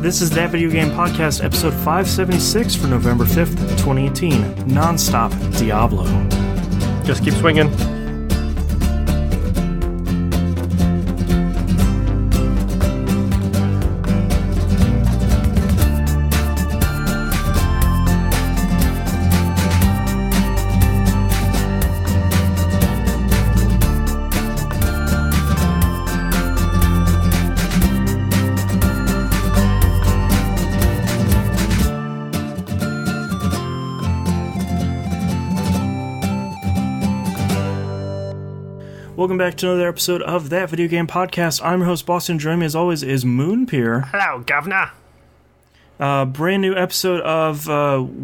This is That Video Game Podcast, episode 576 for November 5th, 2018. Nonstop Diablo. Just keep swinging. Welcome back to another episode of That Video Game Podcast. I'm your host, Boston. Joining me, as always, is Moonpeer. Hello, Governor. Brand new episode of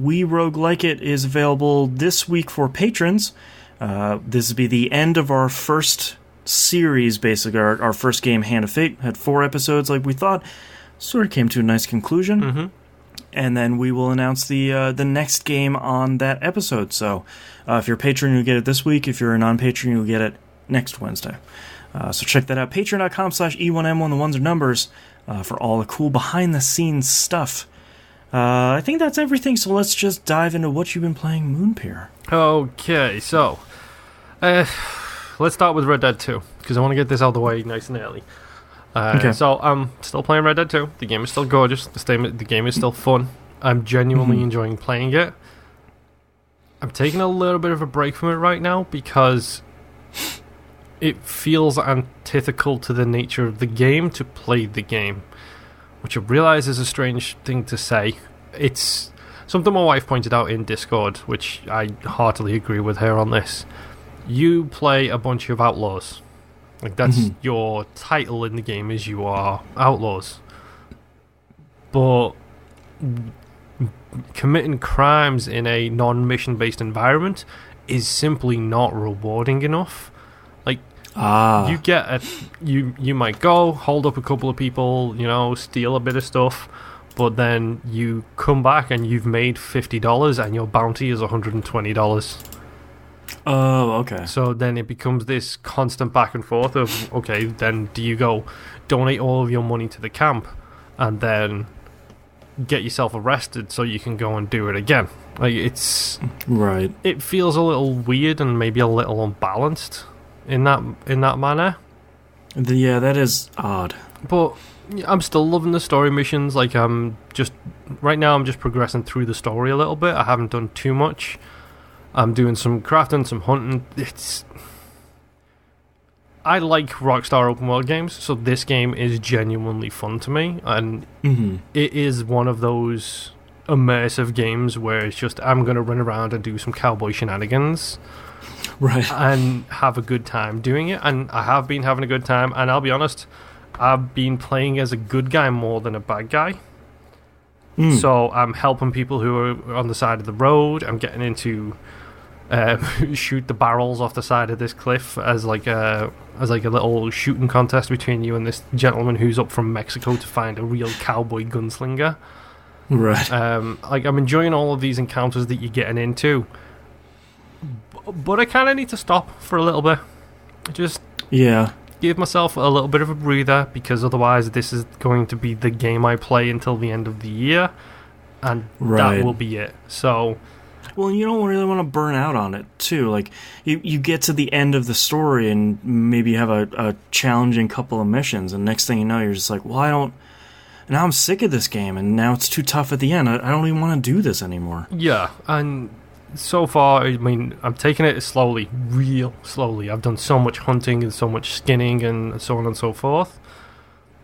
We Rogue Like It is available this week for patrons. This will be the end of our first series, basically. Our first game, Hand of Fate, had 4 episodes like we thought. Sort of came to a nice conclusion. Mm-hmm. And then we will announce the next game on that episode. So if you're a patron, you'll get it this week. If you're a non-patron, you'll get it next Wednesday. So check that out. Patreon.com/E1M1, the ones are numbers, for all the cool behind-the-scenes stuff. I think that's everything, so let's just dive into what you've been playing, Moonpeer. Okay, so let's start with Red Dead 2, because I want to get this out of the way nice and early. Okay. So I'm still playing Red Dead 2. The game is still gorgeous. The game is still fun. I'm genuinely enjoying playing it. I'm taking a little bit of a break from it right now, because it feels antithetical to the nature of the game to play the game, which I realize is a strange thing to say. It's something my wife pointed out in Discord, which I heartily agree with her on this. You play a bunch of outlaws. Like, that's your title in the game, is you are outlaws. But committing crimes in a non-mission based environment is simply not rewarding enough. You get you might go hold up a couple of people, steal a bit of stuff, but then you come back and you've made $50 and your bounty is $120. Oh, okay. So then it becomes this constant back and forth of, okay, then do you go donate all of your money to the camp and then get yourself arrested so you can go and do it again? It's right. It feels a little weird and maybe a little unbalanced in that manner. Yeah, that is odd. But I'm still loving the story missions. Right now I'm just progressing through the story a little bit. I haven't done too much. I'm doing some crafting, some hunting. I like Rockstar open world games, so this game is genuinely fun to me, and it is one of those immersive games where it's just, I'm going to run around and do some cowboy shenanigans. Right. And have a good time doing it, and I have been having a good time, and I'll be honest, I've been playing as a good guy more than a bad guy. So I'm helping people who are on the side of the road. I'm getting into shoot the barrels off the side of this cliff as like a little shooting contest between you and this gentleman who's up from Mexico to find a real cowboy gunslinger. Right. I'm enjoying all of these encounters that you're getting into. But I kind of need to stop for a little bit. Just give myself a little bit of a breather, because otherwise this is going to be the game I play until the end of the year, and that will be it. So, well, you don't really want to burn out on it too. Like, you get to the end of the story and maybe you have a challenging couple of missions, and next thing you know, you're just like, well, now I'm sick of this game, and now it's too tough at the end. I don't even want to do this anymore. Yeah, and so far, I'm taking it slowly, real slowly. I've done so much hunting and so much skinning and so on and so forth.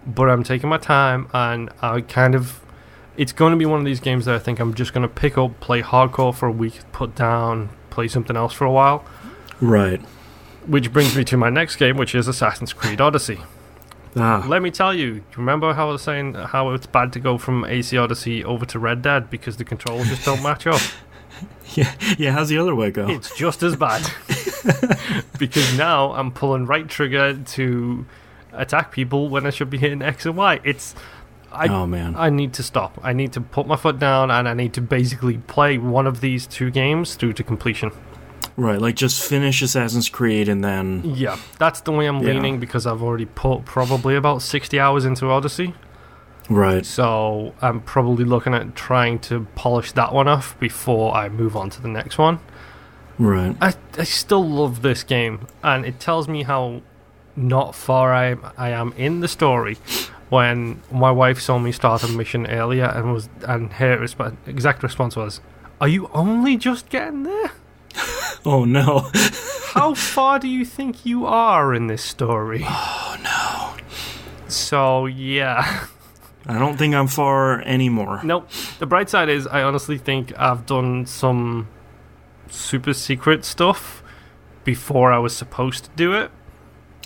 But I'm taking my time, and it's going to be one of these games that I think I'm just going to pick up, play hardcore for a week, put down, play something else for a while. Right. Which brings me to my next game, which is Assassin's Creed Odyssey. Let me tell you, remember how I was saying how it's bad to go from AC Odyssey over to Red Dead because the controls just don't match up? Yeah. How's the other way go? It's just as bad. Because now I'm pulling right trigger to attack people when I should be hitting X and Y. Oh man! I need to stop. I need to put my foot down, and I need to basically play one of these 2 games through to completion. Right, like just finish Assassin's Creed and then... Yeah, that's the way I'm leaning, because I've already put probably about 60 hours into Odyssey. Right. So I'm probably looking at trying to polish that one off before I move on to the next one. Right. I still love this game, and it tells me how not far I am in the story. When my wife saw me start a mission earlier, and her exact response was, "Are you only just getting there?" Oh no. How far do you think you are in this story? Oh no. So yeah. I don't think I'm far anymore. Nope. The bright side is I honestly think I've done some super secret stuff before I was supposed to do it.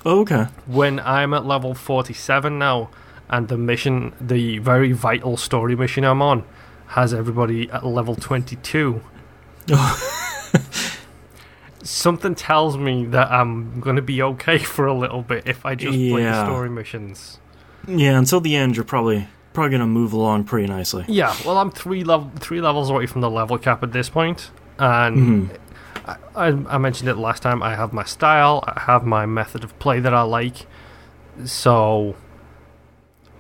Oh, okay. When I'm at level 47 now, and the very vital story mission I'm on, has everybody at level 22. Something tells me that I'm going to be okay for a little bit if I just play the story missions. Yeah, until the end, you're probably going to move along pretty nicely. Yeah, well, I'm three levels away from the level cap at this point, and I mentioned it last time. I have my style, I have my method of play that I like, so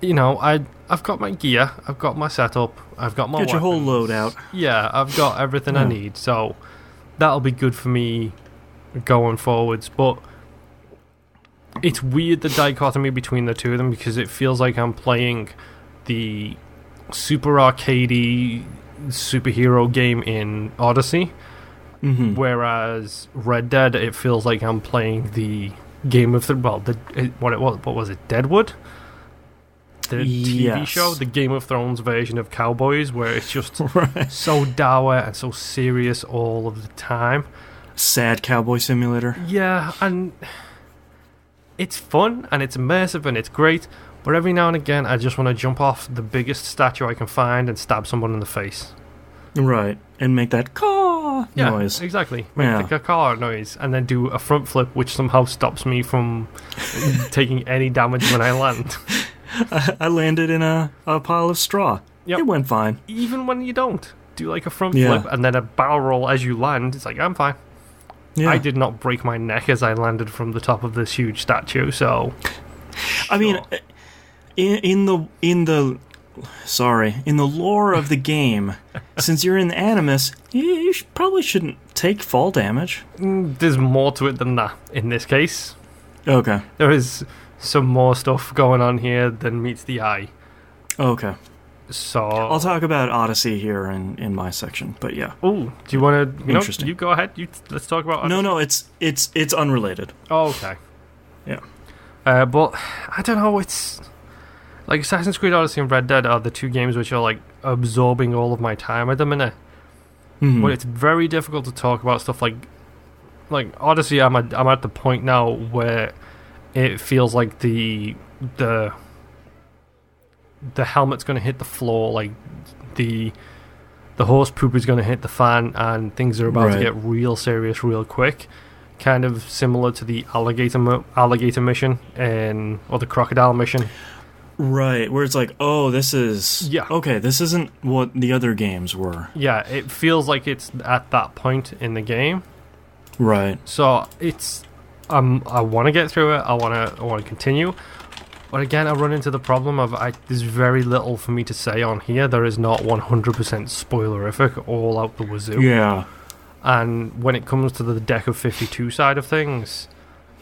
I've got my gear, I've got my setup, I've got my get your whole weapons. loadout. Yeah, I've got everything I need, so that'll be good for me going forwards. But it's weird, the dichotomy between the two of them, because it feels like I'm playing the super arcadey superhero game in Odyssey, whereas Red Dead, it feels like I'm playing the game of what was it, Deadwood? The TV show, the Game of Thrones version of Cowboys, where it's just so dour and so serious all of the time. Sad cowboy simulator. Yeah, and it's fun and it's immersive and it's great, but every now and again I just want to jump off the biggest statue I can find and stab someone in the face. Right, and make that caw noise. Exactly. Make the caw noise, and then do a front flip, which somehow stops me from taking any damage when I land. I landed in a pile of straw. Yep. It went fine. Even when you don't. Do like a front flip and then a barrel roll as you land, it's like, I'm fine. Yeah. I did not break my neck as I landed from the top of this huge statue, so... I mean, in the lore of the game, since you're in the Animus, you probably shouldn't take fall damage. There's more to it than that in this case. Okay. There is some more stuff going on here than meets the eye. Okay. So I'll talk about Odyssey here in my section, but yeah. Oh, do you want to? Interesting. You go ahead. Let's talk about Odyssey. No, it's unrelated. Oh, okay. Yeah. But I don't know. It's like Assassin's Creed Odyssey and Red Dead are the two games which are like absorbing all of my time at the minute. But it's very difficult to talk about stuff like Odyssey. I'm at the point now where it feels like the helmet's going to hit the floor, like the horse poop is going to hit the fan, and things are about to get real serious real quick. Kind of similar to the alligator mission or the crocodile mission. Right, where it's like, oh, this is... Yeah. Okay, this isn't what the other games were. Yeah, it feels like it's at that point in the game. Right. So it's... I want to get through it, I want to continue. But again, I run into the problem of there's very little for me to say on here. There is not 100% spoilerific all out the wazoo. Yeah. And when it comes to the Deck of 52 side of things,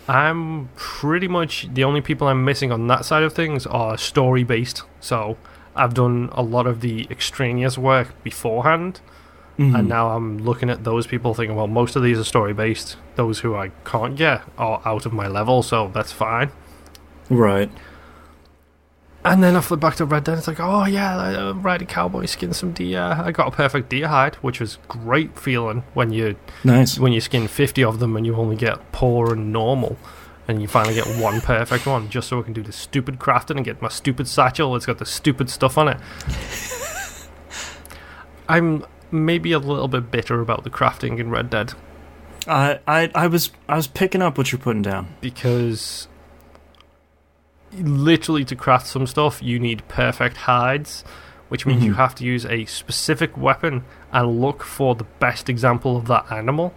I'm pretty much the only people I'm missing on that side of things are story based. So I've done a lot of the extraneous work beforehand, and now I'm looking at those people thinking, well, most of these are story based. Those who I can't get are out of my level, so that's fine. Right. And then I flip back to Red Dead, it's like, oh yeah, I ride a cowboy, skin some deer. I got a perfect deer hide, which was great feeling when you skin 50 of them and you only get poor and normal, and you finally get one perfect one, just so I can do the stupid crafting and get my stupid satchel. It's got the stupid stuff on it. I'm maybe a little bit bitter about the crafting in Red Dead. I was picking up what you're putting down, because literally to craft some stuff you need perfect hides, which means you have to use a specific weapon and look for the best example of that animal.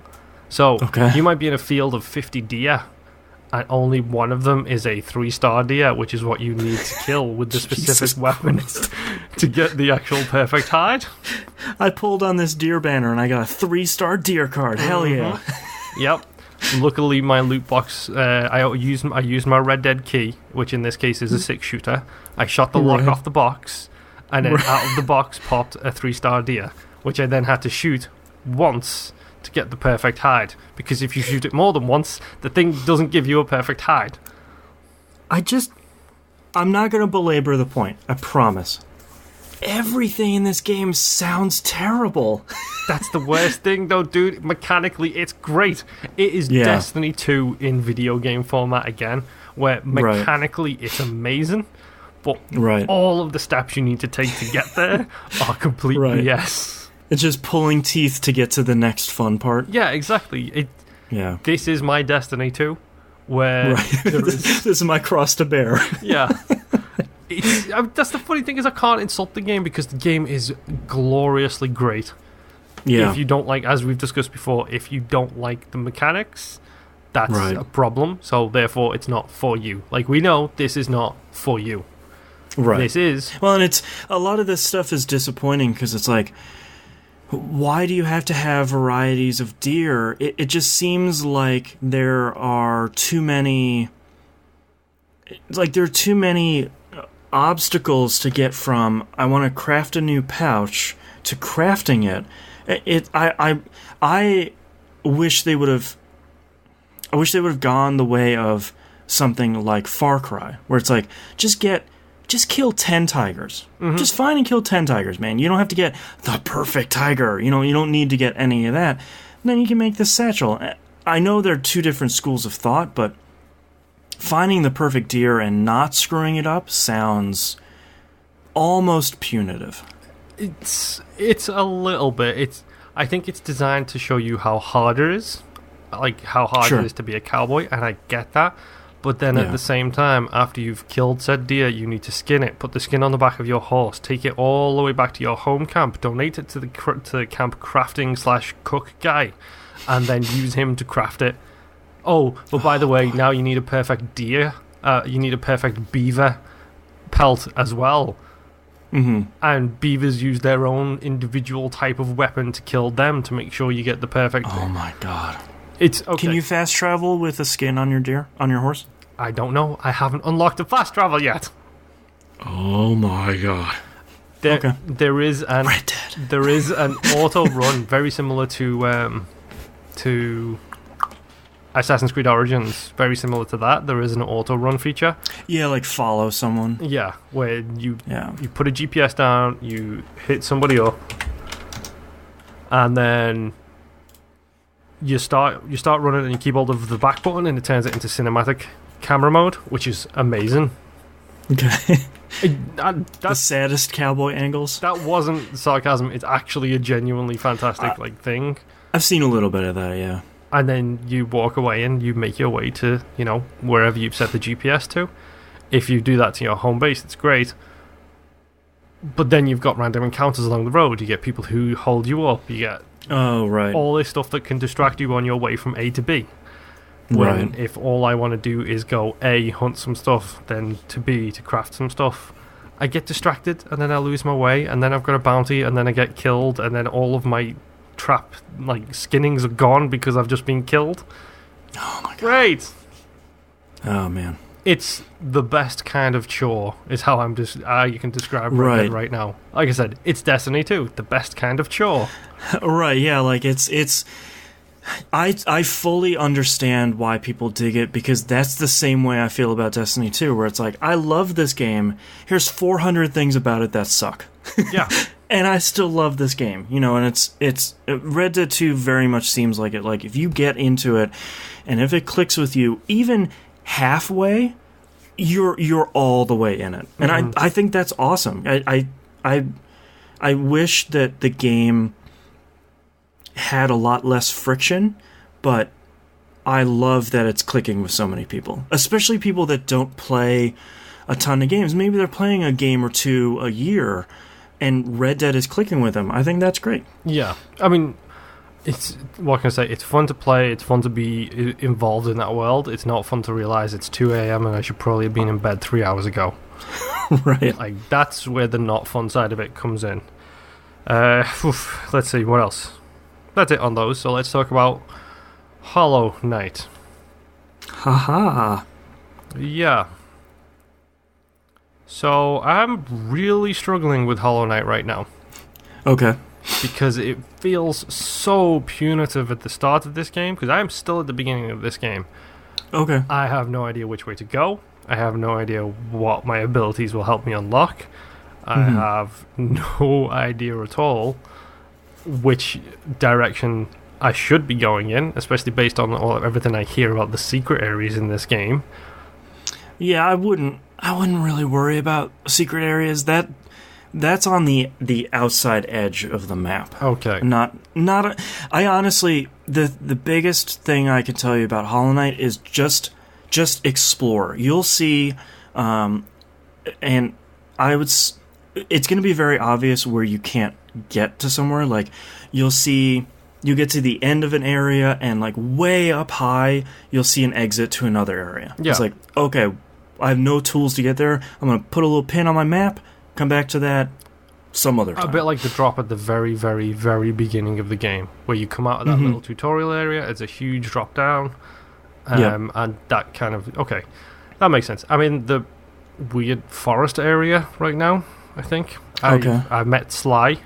So you might be in a field of 50 deer and only one of them is a 3-star deer, which is what you need to kill with the specific weapon to get the actual perfect hide. I pulled on this deer banner and I got a 3-star deer card. Hell yeah. Yep. Luckily, my loot box, I used my Red Dead key, which in this case is a 6-shooter. I shot the lock off the box, and then out of the box popped a 3-star deer, which I then had to shoot once to get the perfect hide, because if you shoot it more than once, the thing doesn't give you a perfect hide. I'm not going to belabor the point, I promise. Everything in this game sounds terrible. That's the worst thing, though, dude. Mechanically, it's great. It is Destiny 2 in video game format again, where mechanically it's amazing, but all of the steps you need to take to get there are complete BS. It's just pulling teeth to get to the next fun part. Yeah, exactly. This is my Destiny 2, where this is my cross to bear. Yeah. That's the funny thing, is I can't insult the game because the game is gloriously great. Yeah. If you don't like, as we've discussed before, if you don't like the mechanics, that's a problem. So therefore, it's not for you. Like, we know this is not for you. Right. This is. Well, and it's a lot of this stuff is disappointing because it's like, why do you have to have varieties of deer? It just seems like there are too many. Like, there are too many obstacles to get from I want to craft a new pouch to crafting it. I wish they would have. I wish they would have gone the way of something like Far Cry, where it's like just kill 10 tigers. Mm-hmm. Just find and kill 10 tigers, man. You don't have to get the perfect tiger. You know, you don't need to get any of that. And then you can make this satchel. I know they're two different schools of thought, but finding the perfect deer and not screwing it up sounds almost punitive. It's a little bit. I think it's designed to show you how hard it is. Like, how hard it is to be a cowboy, and I get that. But then at the same time, after you've killed said deer, you need to skin it, put the skin on the back of your horse, take it all the way back to your home camp, donate it to the camp crafting / cook guy, and then use him to craft it. Oh, but by the way, now you need a perfect deer. You need a perfect beaver pelt as well. Mm-hmm. And beavers use their own individual type of weapon to kill them to make sure you get the perfect. Oh my god. It's okay. Can you fast travel with a skin on your horse? I don't know. I haven't unlocked the fast travel yet. Oh my god. There is an Red Dead. There is an auto run very similar to Assassin's Creed Origins. Very similar to that. There is an auto run feature. Yeah, like follow someone. Yeah, where you put a GPS down, you hit somebody up, and then you start running and you keep hold of the back button and it turns it into cinematic camera mode, which is amazing. Okay. The saddest cowboy angles. That wasn't sarcasm. It's actually a genuinely fantastic thing. I've seen a little bit of that, yeah. And then you walk away and you make your way to, wherever you've set the GPS to. If you do that to your home base, it's great. But then you've got random encounters along the road. You get people who hold you up. You get all this stuff that can distract you on your way from A to B. When if all I want to do is go A, hunt some stuff, then to B, to craft some stuff, I get distracted and then I lose my way, and then I've got a bounty and then I get killed, and then all of my trap skinnings are gone because I've just been killed. Oh my god. Great. Oh man. It's the best kind of chore, is how you can describe Red Dead right now. Like I said, it's Destiny 2, the best kind of chore. Right, yeah, like it's I fully understand why people dig it, because that's the same way I feel about Destiny 2, where it's like, I love this game, here's 400 things about it that suck. Yeah. And I still love this game, and it's Red Dead 2 very much seems like it. Like, if you get into it, and if it clicks with you, even halfway, you're all the way in it, and I think that's awesome. I wish that the game had a lot less friction, but I love that it's clicking with so many people, especially people that don't play a ton of games. Maybe they're playing a game or two a year, and Red Dead is clicking with them. I think that's great. Yeah, I mean, it's what can I say? It's fun to play. It's fun to be involved in that world. It's not fun to realize it's 2 a.m. and I should probably have been in bed 3 hours ago. Right. Like that's where the not fun side of it comes in. Let's see what else. That's it on those. So let's talk about Hollow Knight. Haha. Yeah. So I'm really struggling with Hollow Knight right now. Okay. Because it feels so punitive at the start of this game, because I'm still at the beginning of this game. Okay. I have no idea which way to go. I have no idea what my abilities will help me unlock. I have no idea at all which direction I should be going in, especially based on everything I hear about the secret areas in this game. Yeah, I wouldn't really worry about secret areas. That's on the outside edge of the map. Okay. I honestly, the biggest thing I can tell you about Hollow Knight is just explore. You'll see, and it's going to be very obvious where you can't get to somewhere. Like, you'll see, you get to the end of an area, and like way up high, you'll see an exit to another area. Yeah. It's like, okay, I have no tools to get there. I'm going to put a little pin on my map, come back to that some other time. A bit like the drop at the very, very, very beginning of the game, where you come out of that little tutorial area, it's a huge drop down, and that kind of... Okay, that makes sense. I'm in the weird forest area right now, I think. I met Sly,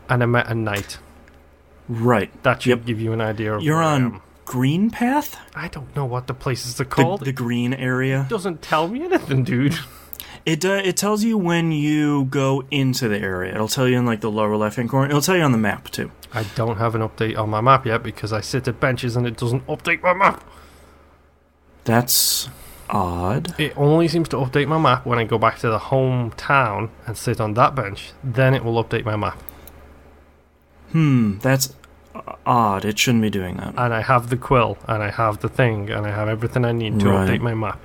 and I met a knight. Right. That should give you an idea of You're where on I am. Green Path? I don't know what the places are called. The green area? It doesn't tell me anything, dude. It tells you when you go into the area. It'll tell you in like the lower left-hand corner. It'll tell you on the map, too. I don't have an update on my map yet because I sit at benches and it doesn't update my map. That's odd. It only seems to update my map when I go back to the hometown and sit on that bench. Then it will update my map. That's odd. It shouldn't be doing that. And I have the quill, and I have the thing, and I have everything I need to update my map.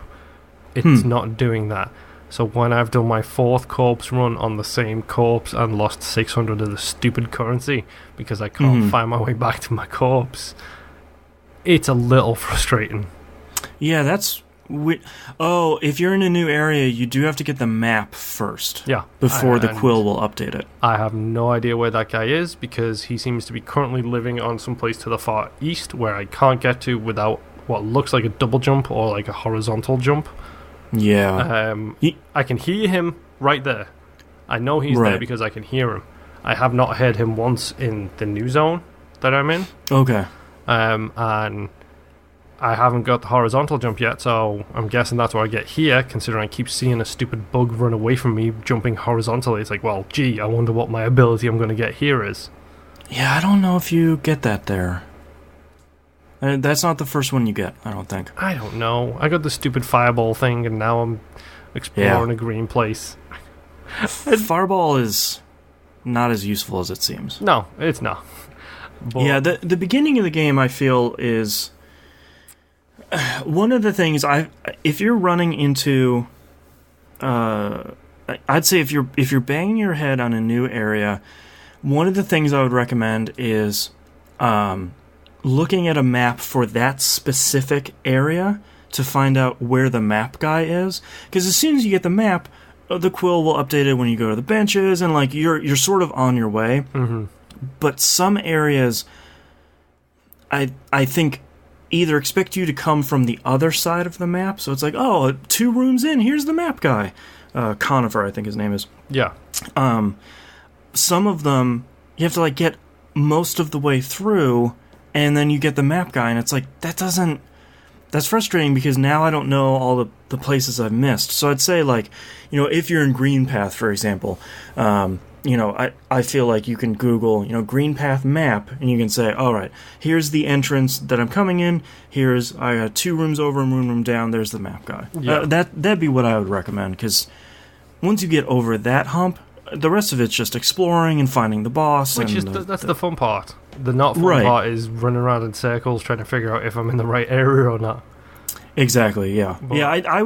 It's not doing that. So when I've done my 4th corpse run on the same corpse and lost 600 of the stupid currency because I can't find my way back to my corpse, it's a little frustrating. Yeah, that's... if you're in a new area, you do have to get the map first. Yeah. Before the quill will update it. I have no idea where that guy is because he seems to be currently living on some place to the far east where I can't get to without what looks like a double jump or like a horizontal jump. Yeah. I can hear him right there. I know he's there because I can hear him. I have not heard him once in the new zone that I'm in. Okay. And I haven't got the horizontal jump yet, so I'm guessing that's where I get here, considering I keep seeing a stupid bug run away from me jumping horizontally. It's like, well, gee, I wonder what my ability I'm going to get here is. Yeah, I don't know if you get that there. That's not the first one you get, I don't think. I don't know. I got the stupid fireball thing, and now I'm exploring a green place. Fireball is not as useful as it seems. No, it's not. But yeah, the beginning of the game, I feel, is... one of the things if you're running into... I'd say if you're banging your head on a new area, one of the things I would recommend is... looking at a map for that specific area to find out where the map guy is. Because as soon as you get the map, the quill will update it when you go to the benches, and like you're sort of on your way. Mm-hmm. But some areas, I think, either expect you to come from the other side of the map. So it's like, 2 rooms in, here's the map guy. Conifer, I think his name is. Yeah. Some of them, you have to like get most of the way through, and then you get the map guy, and it's like, that's frustrating because now I don't know all the places I've missed. So I'd say, like, if you're in Green Path, for example, I feel like you can Google, Green Path map, and you can say, all right, here's the entrance that I'm coming in, I got 2 rooms over and 1 room down, there's the map guy. Yeah. That'd be what I would recommend, because once you get over that hump, the rest of it's just exploring and finding the boss. Which is that's the fun part. The not fun part is running around in circles trying to figure out if I'm in the right area or not. Exactly, yeah. But I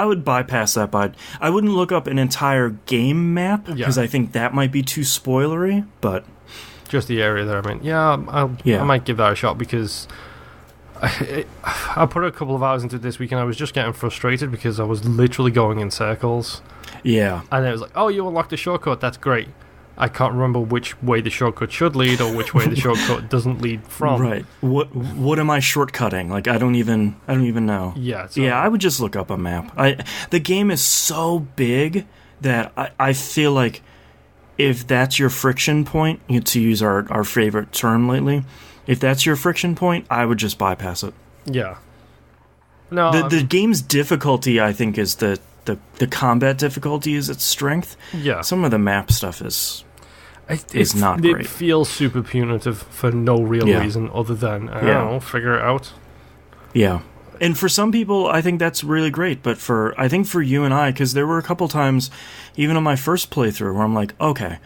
would bypass that, but I wouldn't look up an entire game map because I think that might be too spoilery, but Just the area that I'm in. Yeah, I might give that a shot because I put a couple of hours into it this week and I was just getting frustrated because I was literally going in circles. Yeah. And it was like, oh, you unlocked a shortcut, that's great. I can't remember which way the shortcut should lead or which way the shortcut doesn't lead from. Right. What am I shortcutting? Like I don't even know. Yeah. I would just look up a map. The game is so big that I feel like if that's your friction point, to use our favorite term lately, if that's your friction point, I would just bypass it. Yeah. No. The game's difficulty, I think, is the combat difficulty is its strength. Yeah. Some of the map stuff is not great. It feels super punitive for no real reason other than, I don't know, figure it out. Yeah. And for some people, I think that's really great. But I think for you and I, because there were a couple times, even on my first playthrough, where I'm like, okay,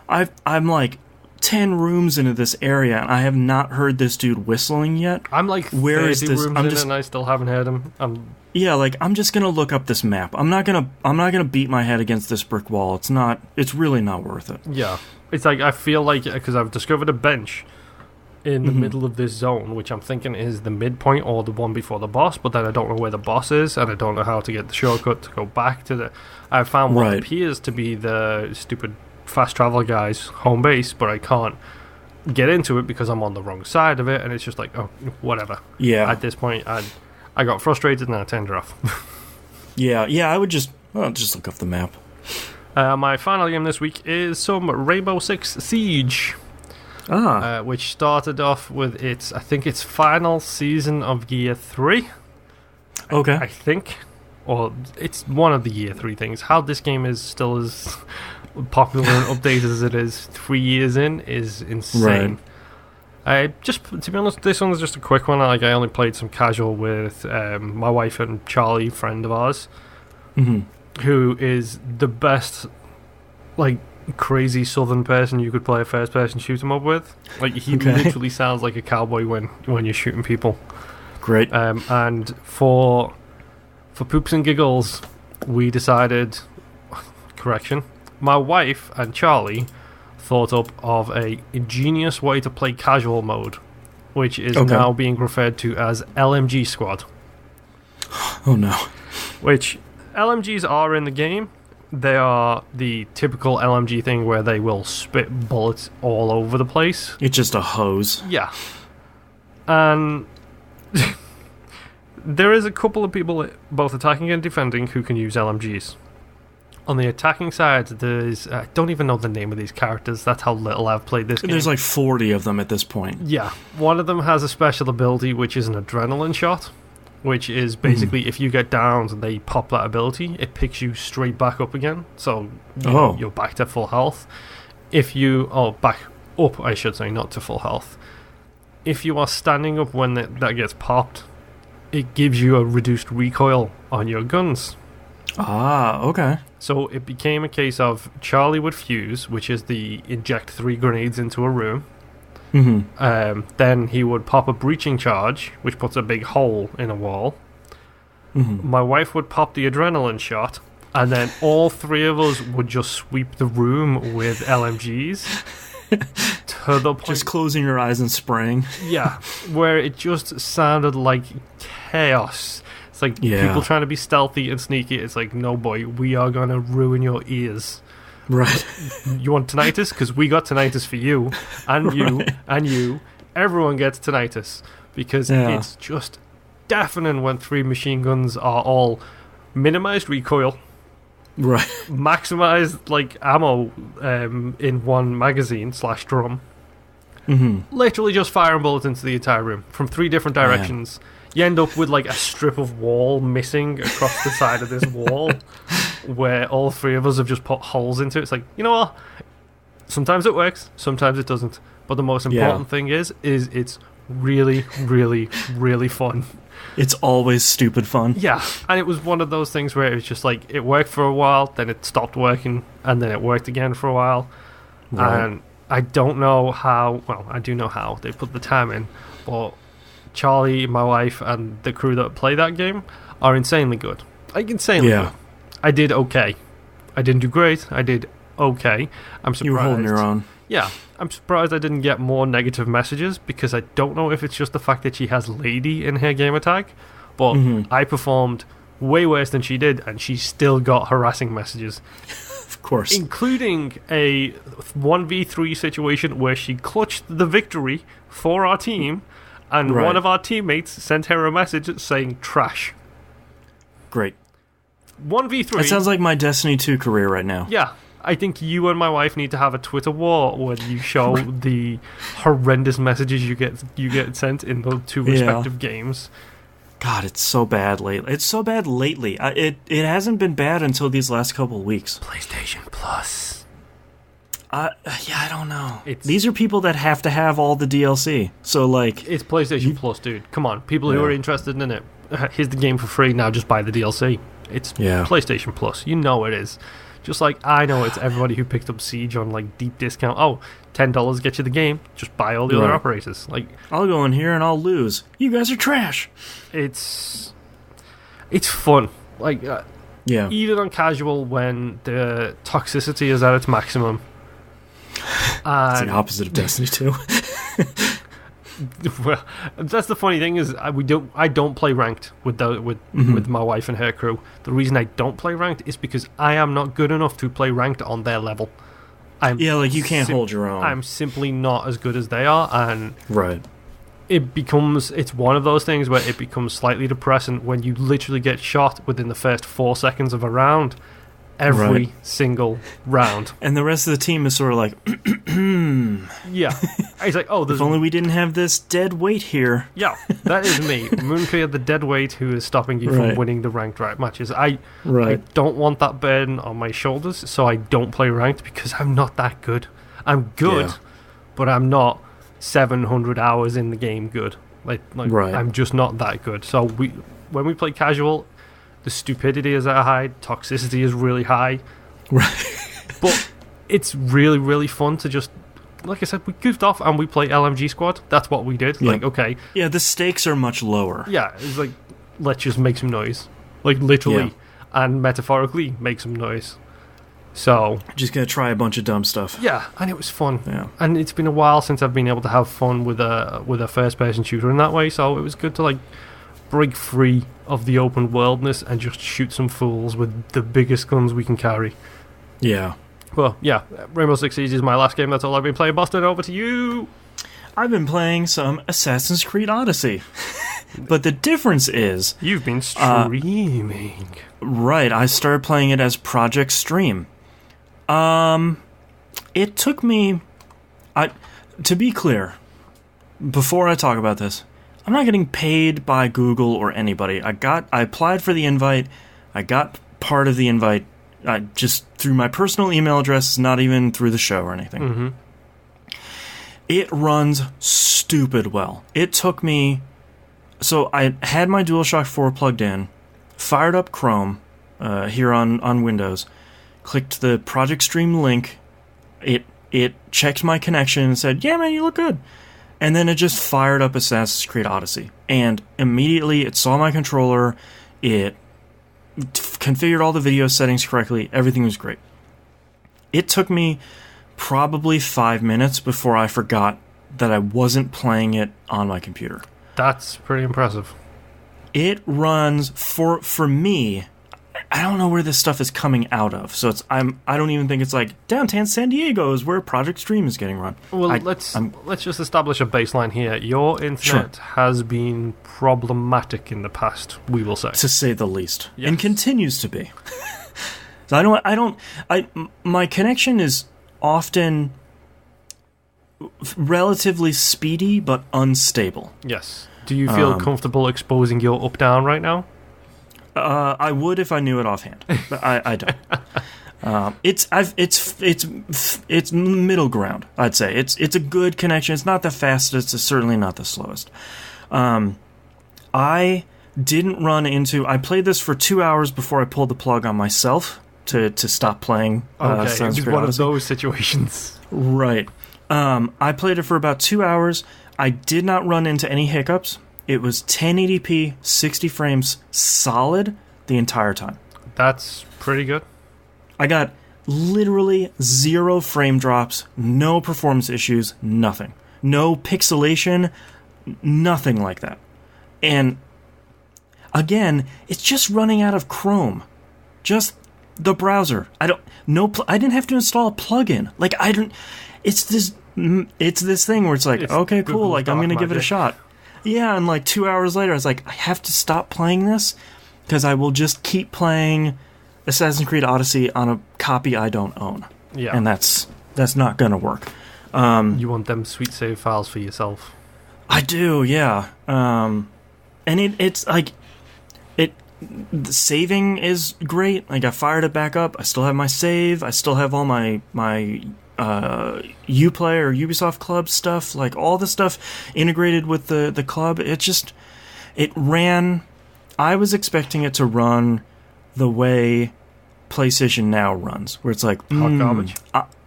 I'm like 10 rooms into this area, and I have not heard this dude whistling yet. I'm like 30 rooms in and I still haven't heard him. I'm just gonna look up this map. I'm not gonna beat my head against this brick wall. It's really not worth it. Yeah. It's like, I feel like, because I've discovered a bench in the middle of this zone, which I'm thinking is the midpoint or the one before the boss, but then I don't know where the boss is, and I don't know how to get the shortcut to go back to the... I found what appears to be the stupid fast travel guy's home base, but I can't get into it because I'm on the wrong side of it, and it's just like, oh, whatever. Yeah. At this point, I got frustrated and I turned it off. Yeah, I would just look up the map. My final game this week is some Rainbow Six Siege. Which started off with its final season of Year 3. Okay. I think. Or it's one of the Year 3 things. How this game is still as popular and updated as it is 3 years in is insane. Right. To be honest, this one was just a quick one. I only played some casual with my wife and Charlie, friend of ours, who is the best, crazy southern person you could play a first person shoot 'em up with. He literally sounds like a cowboy when you're shooting people. Great. And for poops and giggles, we decided, my wife and Charlie thought up of a ingenious way to play casual mode, which is now being referred to as LMG Squad. Oh no. Which LMGs are in the game. They are the typical LMG thing where they will spit bullets all over the place. It's just a hose. Yeah. And there is a couple of people, both attacking and defending, who can use LMGs. On the attacking side, there's... I don't even know the name of these characters. That's how little I've played this game. There's 40 of them at this point. Yeah. One of them has a special ability, which is an adrenaline shot, which is basically if you get downed and they pop that ability, it picks you straight back up again. So you're back to full health. Back up, I should say, not to full health. If you are standing up when that gets popped, it gives you a reduced recoil on your guns. Ah, okay. So it became a case of Charlie would fuse, which is the inject 3 grenades into a room. Then he would pop a breaching charge, which puts a big hole in a wall. My wife would pop the adrenaline shot, and then all 3 of us would just sweep the room with LMGs to the point... Just closing your eyes and spraying. Yeah, where it just sounded like chaos. It's like people trying to be stealthy and sneaky. It's like, no boy, we are going to ruin your ears. Right. You want tinnitus? Because we got tinnitus for you, and you, and you. Everyone gets tinnitus. Because it's just deafening when 3 machine guns are all minimized recoil. Right. Maximized, ammo in one magazine / drum. Literally just firing bullets into the entire room from 3 different directions. You end up with a strip of wall missing across the side of this wall where all 3 of us have just put holes into it. It's like, you know what? Sometimes it works, sometimes it doesn't. But the most important thing is it's really, really, really fun. It's always stupid fun. Yeah, and it was one of those things where it was just it worked for a while, then it stopped working, and then it worked again for a while. Right. And I don't know how, I do know how they put the time in, but Charlie, my wife, and the crew that play that game are insanely good. Insanely good. I did okay. I didn't do great. I did okay. I'm surprised. You were holding your own. Yeah, I'm surprised I didn't get more negative messages, because I don't know if it's just the fact that she has lady in her gamer tag, but I performed way worse than she did, and she still got harassing messages. Of course. Including a 1v3 situation where she clutched the victory for our team, and one of our teammates sent her a message saying trash. Great. 1v3. It sounds like my Destiny 2 career right now. Yeah. I think you and my wife need to have a Twitter war where you show the horrendous messages you get sent in those two respective games. God, it's so bad lately. It's so bad lately. It hasn't been bad until these last couple of weeks. PlayStation Plus. Yeah, I don't know. These are people that have to have all the DLC. So, like... It's PlayStation Plus, dude. Come on. People who are interested in it, here's the game for free, now just buy the DLC. It's PlayStation Plus. You know it is. Just like I know it's everybody who picked up Siege on like deep discount. Oh, $10 get you the game. Just buy all the other operators. Like, I'll go in here and I'll lose. You guys are trash. It's fun. Like even on casual when the toxicity is at its maximum. It's the opposite of Destiny 2. Well, that's the funny thing is I don't play ranked with my wife and her crew. The reason I don't play ranked is because I am not good enough to play ranked on their level. You can't hold your own. I'm simply not as good as they are, and it it's one of those things where it becomes slightly depressing when you literally get shot within the first 4 seconds of a round. Every single round. And the rest of the team is sort of like, yeah. He's like, oh, if only we didn't have this dead weight here. Yeah, that is me. Moonclear, the dead weight who is stopping you from winning the ranked matches. I don't want that burden on my shoulders, so I don't play ranked because I'm not that good. I'm good, but I'm not 700 hours in the game good. I'm just not that good. So when we play casual, the stupidity is at high, toxicity is really high. But it's really, really fun to just, like I said, we goofed off and we play LMG squad. That's what we did. Yeah. Like, okay. Yeah, the stakes are much lower. Yeah, it's like, let's just make some noise. Like, literally and metaphorically make some noise. So just gonna try a bunch of dumb stuff. Yeah, and it was fun. Yeah. And it's been a while since I've been able to have fun with a first-person shooter in that way, so it was good to, like, break free of the open worldness and just shoot some fools with the biggest guns we can carry. Yeah. Well, yeah, Rainbow Six Siege is my last game. That's all I've been playing. Boston, over to you. I've been playing some Assassin's Creed Odyssey. But the difference is... You've been streaming. Right, I started playing it as Project Stream. It took me... to be clear, before I talk about this, I'm not getting paid by Google or anybody. I applied for the invite. I got part of the invite just through my personal email address, not even through the show or anything. Mm-hmm. It runs stupid well. It took me... So I had my DualShock 4 plugged in, fired up Chrome here on Windows, clicked the Project Stream link. It checked my connection and said, yeah, man, you look good. And then it just fired up Assassin's Creed Odyssey. And immediately it saw my controller, it configured all the video settings correctly, everything was great. It took me probably 5 minutes before I forgot that I wasn't playing it on my computer. That's pretty impressive. It runs, for me, I don't know where this stuff is coming out of. So I don't even think it's like downtown San Diego is where Project Stream is getting run. Well, let's just establish a baseline here. Your internet has been problematic in the past, we will say, to say the least, and continues to be. So my connection is often relatively speedy but unstable. Yes. Do you feel comfortable exposing your up-down right now? I would if I knew it offhand, but I don't. It's middle ground, I'd say. It's a good connection. It's not the fastest. It's certainly not the slowest. I didn't run into... I played this for 2 hours before I pulled the plug on myself to stop playing. Okay, it was one of those situations. Right. I played it for about 2 hours. I did not run into any hiccups. It was 1080p, 60 frames, solid the entire time. That's pretty good. I got literally 0 frame drops, no performance issues, nothing. No pixelation, nothing like that. And again, it's just running out of Chrome. Just the browser. I didn't have to install a plugin. Like, it's this thing where it's like, okay, cool, Google's like, I'm going to give it a shot. Yeah, and like 2 hours later, I was like, I have to stop playing this because I will just keep playing Assassin's Creed Odyssey on a copy I don't own. Yeah. And that's not going to work. You want them sweet save files for yourself. I do, yeah. And it's like, the saving is great. Like, I fired it back up. I still have my save. I still have all my Uplay or Ubisoft Club stuff. Like, all the stuff integrated with the club. It ran. I was expecting it to run the way PlayStation Now runs, where it's like, hot garbage.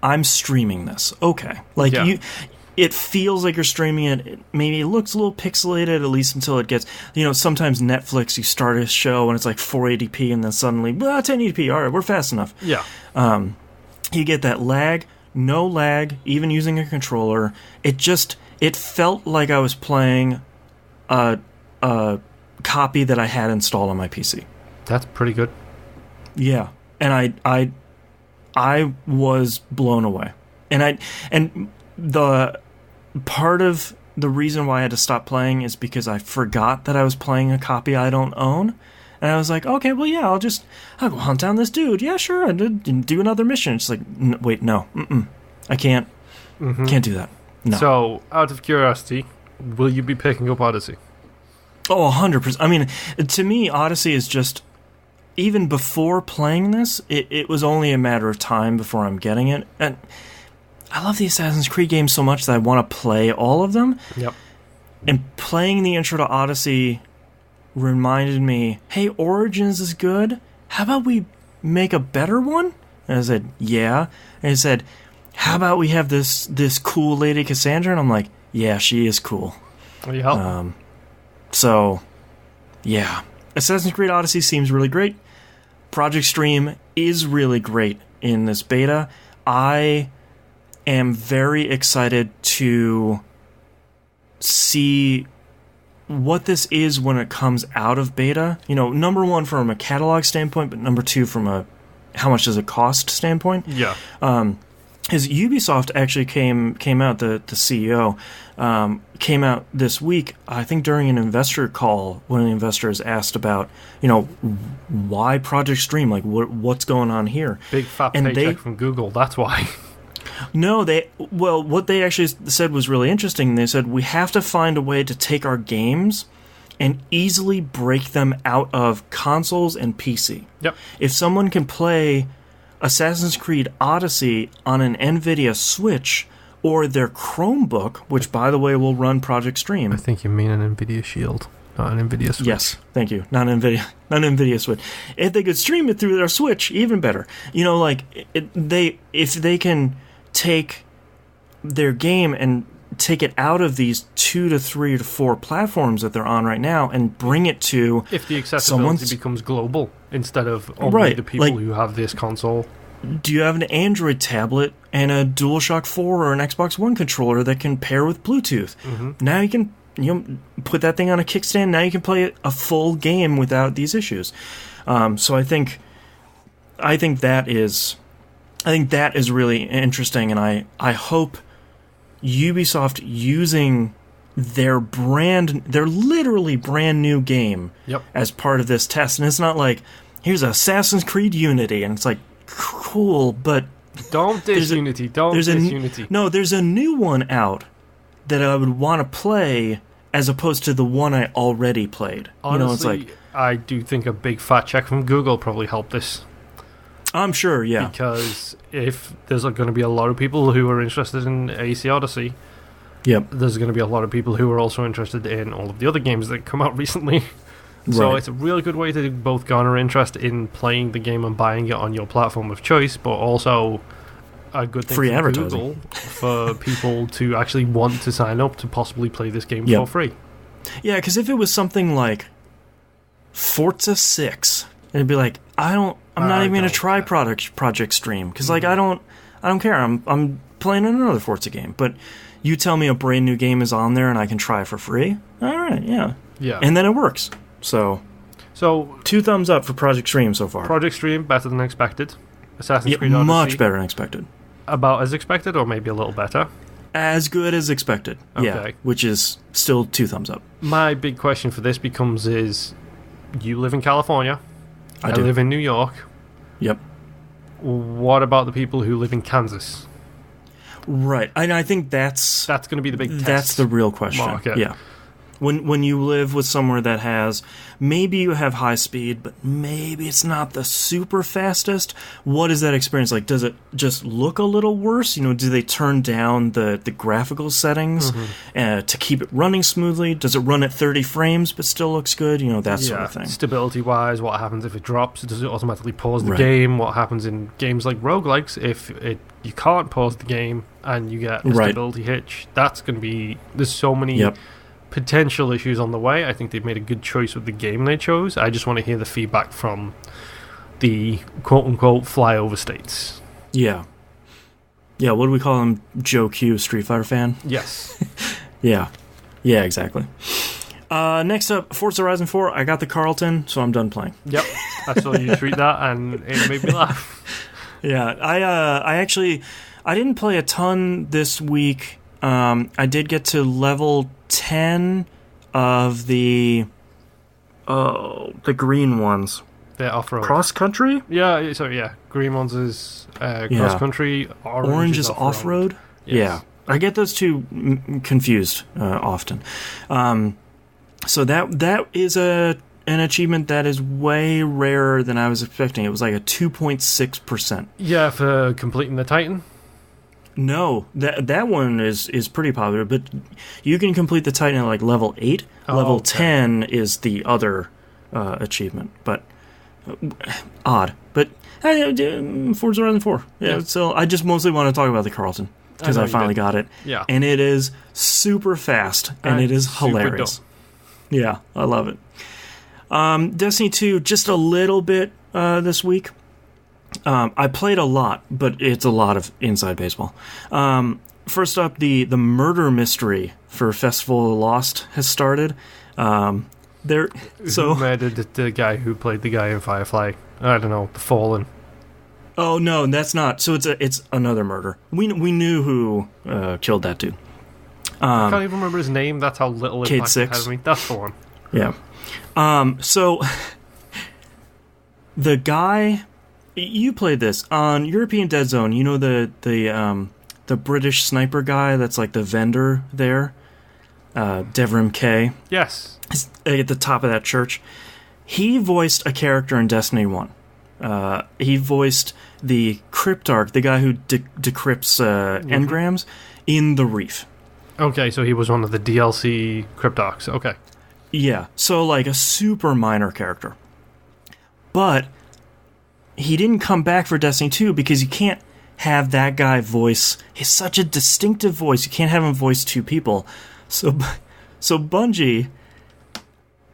I'm streaming this. Okay. Like, yeah. It feels like you're streaming it. Maybe it looks a little pixelated, at least until it gets... sometimes Netflix, you start a show and it's like 480p, and then suddenly, 1080p, all right, we're fast enough. Yeah. You get that lag, no lag, even using a controller. It felt like I was playing a copy that I had installed on my PC. That's pretty good. Yeah. And I was blown away. And the part of the reason why I had to stop playing is because I forgot that I was playing a copy I don't own. And I was like, okay, well, yeah, I'll go hunt down this dude. Yeah, sure, and do another mission. It's like, wait, no, I can't do that. No. So, out of curiosity, will you be picking up Odyssey? Oh, 100%. I mean, to me, Odyssey is just... Even before playing this, it was only a matter of time before I'm getting it. And I love the Assassin's Creed games so much that I want to play all of them. Yep. And playing the intro to Odyssey reminded me, hey, Origins is good. How about we make a better one? And I said, yeah. And he said, how about we have this cool lady Cassandra? And I'm like, yeah, she is cool. Yeah. So, yeah. Assassin's Creed Odyssey seems really great. Project Stream is really great in this beta. I am very excited to see what this is when it comes out of beta. Number one, from a catalog standpoint, but number two, from a how much does it cost standpoint. Yeah. Because Ubisoft actually came out, the CEO came out this week, I think during an investor call, one of the investors asked about, why Project Stream, like what's going on here? Big fat paycheck from Google, that's why. No, what they actually said was really interesting. They said, we have to find a way to take our games and easily break them out of consoles and PC. Yep. If someone can play Assassin's Creed Odyssey on an NVIDIA Switch or their Chromebook, which, by the way, will run Project Stream. I think you mean an NVIDIA Shield, not an NVIDIA Switch. Yes, thank you. Not NVIDIA Switch. If they could stream it through their Switch, even better. If they can take their game and take it out of these 2 to 3 to 4 platforms that they're on right now and bring it to... If the accessibility becomes global instead of only the people who have this console. Do you have an Android tablet and a DualShock 4 or an Xbox One controller that can pair with Bluetooth? Mm-hmm. Now you can put that thing on a kickstand. Now you can play a full game without these issues. So I think that is really interesting, and I hope Ubisoft using their literally brand new game as part of this test. And it's not like, here's Assassin's Creed Unity, and it's like, cool, but don't diss Unity. Unity. No, there's a new one out that I would want to play as opposed to the one I already played. Honestly, I do think a big fat check from Google probably helped this. I'm sure, yeah. Because if there's going to be a lot of people who are interested in AC Odyssey, there's going to be a lot of people who are also interested in all of the other games that come out recently. So it's a really good way to both garner interest in playing the game and buying it on your platform of choice, but also a good thing for Google for people to actually want to sign up to possibly play this game for free. Yeah, because if it was something like Forza 6, And it'd be like, I'm not even going to try Project Stream, because like I don't care. I'm playing another Forza game, but you tell me a brand new game is on there and I can try for free. All right, yeah, and then it works. So 2 thumbs up for Project Stream so far. Project Stream, better than expected. Assassin's Creed Odyssey, much better than expected. About as expected, or maybe a little better. As good as expected. Okay. Yeah, which is still 2 thumbs up. My big question for this is, you live in California. I do. live in New York. Yep. What about the people who live in Kansas? Right, and I think that's going to be the big test. That's the real question. Market. Yeah. When you live with somewhere that has, maybe you have high speed, but maybe it's not the super fastest, what is that experience like? Does it just look a little worse? You know, do they turn down the graphical settings to keep it running smoothly? Does it run at 30 frames but still looks good? You know, that sort of thing. Stability-wise, what happens if it drops? Does it automatically pause the game? What happens in games like roguelikes if you can't pause the game and you get a stability hitch? That's going to be... There's so many... potential issues on the way. I think they've made a good choice with the game they chose. I just want to hear the feedback from the quote-unquote flyover states. Yeah, what do we call him? Joe Q, Street Fighter fan? Yes. Yeah, exactly. Next up, Forza Horizon 4. I got the Carlton, so I'm done playing. Yep, I saw you tweet that, and it made me laugh. Yeah, I didn't play a ton this week. I did get to level 10 of the green ones. They're off-road. Cross-country? Yeah, so green ones is cross-country, orange is off-road? Yes. Yeah, I get those two confused often. So that is an achievement that is way rarer than I was expecting. It was like a 2.6%. Yeah, for completing the Titan? No, that one is pretty popular, but you can complete the Titan at like level 8. Level 10 is the other achievement, but odd. But Forza Horizon 4. Yeah, so I just mostly want to talk about the Carlton because I finally got it. Yeah, and it is super fast and it is hilarious. Yeah, I love it. Destiny 2, just a little bit this week. I played a lot, but it's a lot of inside baseball. First up, the murder mystery for Festival of the Lost has started. Who murdered the guy who played the guy in Firefly? I don't know, The Fallen. Oh no, that's not. So it's another murder. We knew who killed that dude. I can't even remember his name. That's how little impact it had on me. That's the one. Yeah. So the guy. You played this on European Dead Zone. You know the British sniper guy that's like the vendor there, Devrim K. Yes, at the top of that church. He voiced a character in Destiny 1. He voiced the Cryptarch, the guy who decrypts engrams in the Reef. Okay, so he was one of the DLC Cryptarchs. Okay. Yeah, so like a super minor character, but he didn't come back for Destiny 2 because you can't have that guy voice. He's such a distinctive voice. You can't have him voice 2 people. So Bungie,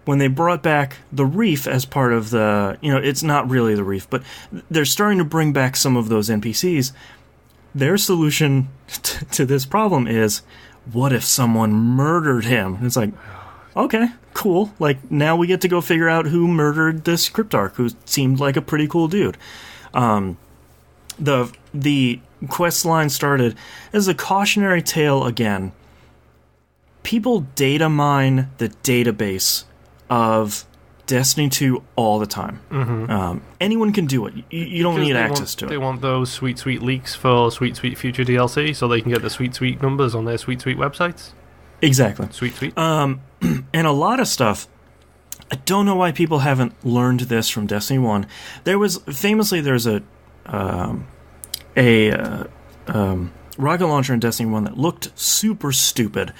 when they brought back the Reef as part of the, it's not really the Reef, but they're starting to bring back some of those NPCs. Their solution to this problem is, what if someone murdered him? And it's like, okay, cool. Like, now we get to go figure out who murdered this Cryptarch, who seemed like a pretty cool dude. The quest line started as a cautionary tale again. People data mine the database of Destiny 2 all the time. Mm-hmm. Anyone can do it. You don't need access to it. They want those sweet, sweet leaks for sweet, sweet future DLC so they can get the sweet, sweet numbers on their sweet, sweet websites. Exactly. Sweet, sweet. And a lot of stuff, I don't know why people haven't learned this from Destiny 1. There's a rocket launcher in Destiny 1 that looked super stupid,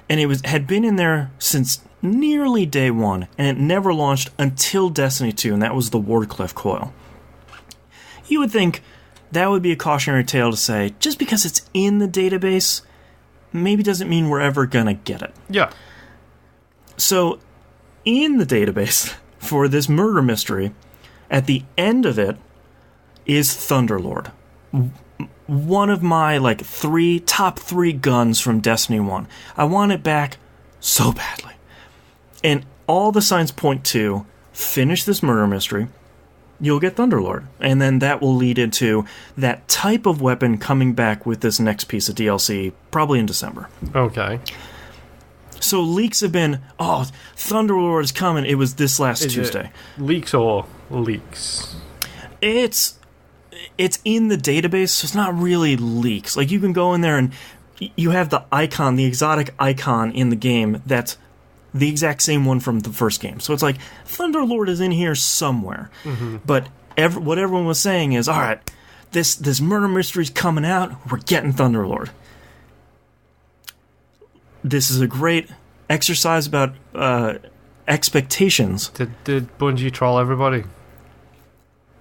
and it had been in there since nearly day 1, and it never launched until Destiny 2, and that was the Wardcliff coil. You would think that would be a cautionary tale to say, just because it's in the database maybe doesn't mean we're ever gonna get it. Yeah. So, in the database for this murder mystery, at the end of it is Thunderlord. One of my top three guns from Destiny 1. I want it back so badly. And all the signs point to finish this murder mystery, you'll get Thunderlord. And then that will lead into that type of weapon coming back with this next piece of DLC, probably in December. Okay. So leaks have been, Thunderlord is coming. It was this last Tuesday. Leaks or leaks? It's in the database, so it's not really leaks. Like, you can go in there and you have the icon, the exotic icon in the game that's the exact same one from the first game. So it's like, Thunderlord is in here somewhere. Mm-hmm. But what everyone was saying is, all right, this murder mystery's coming out, we're getting Thunderlord. This is a great exercise about expectations. Did Bungie troll everybody?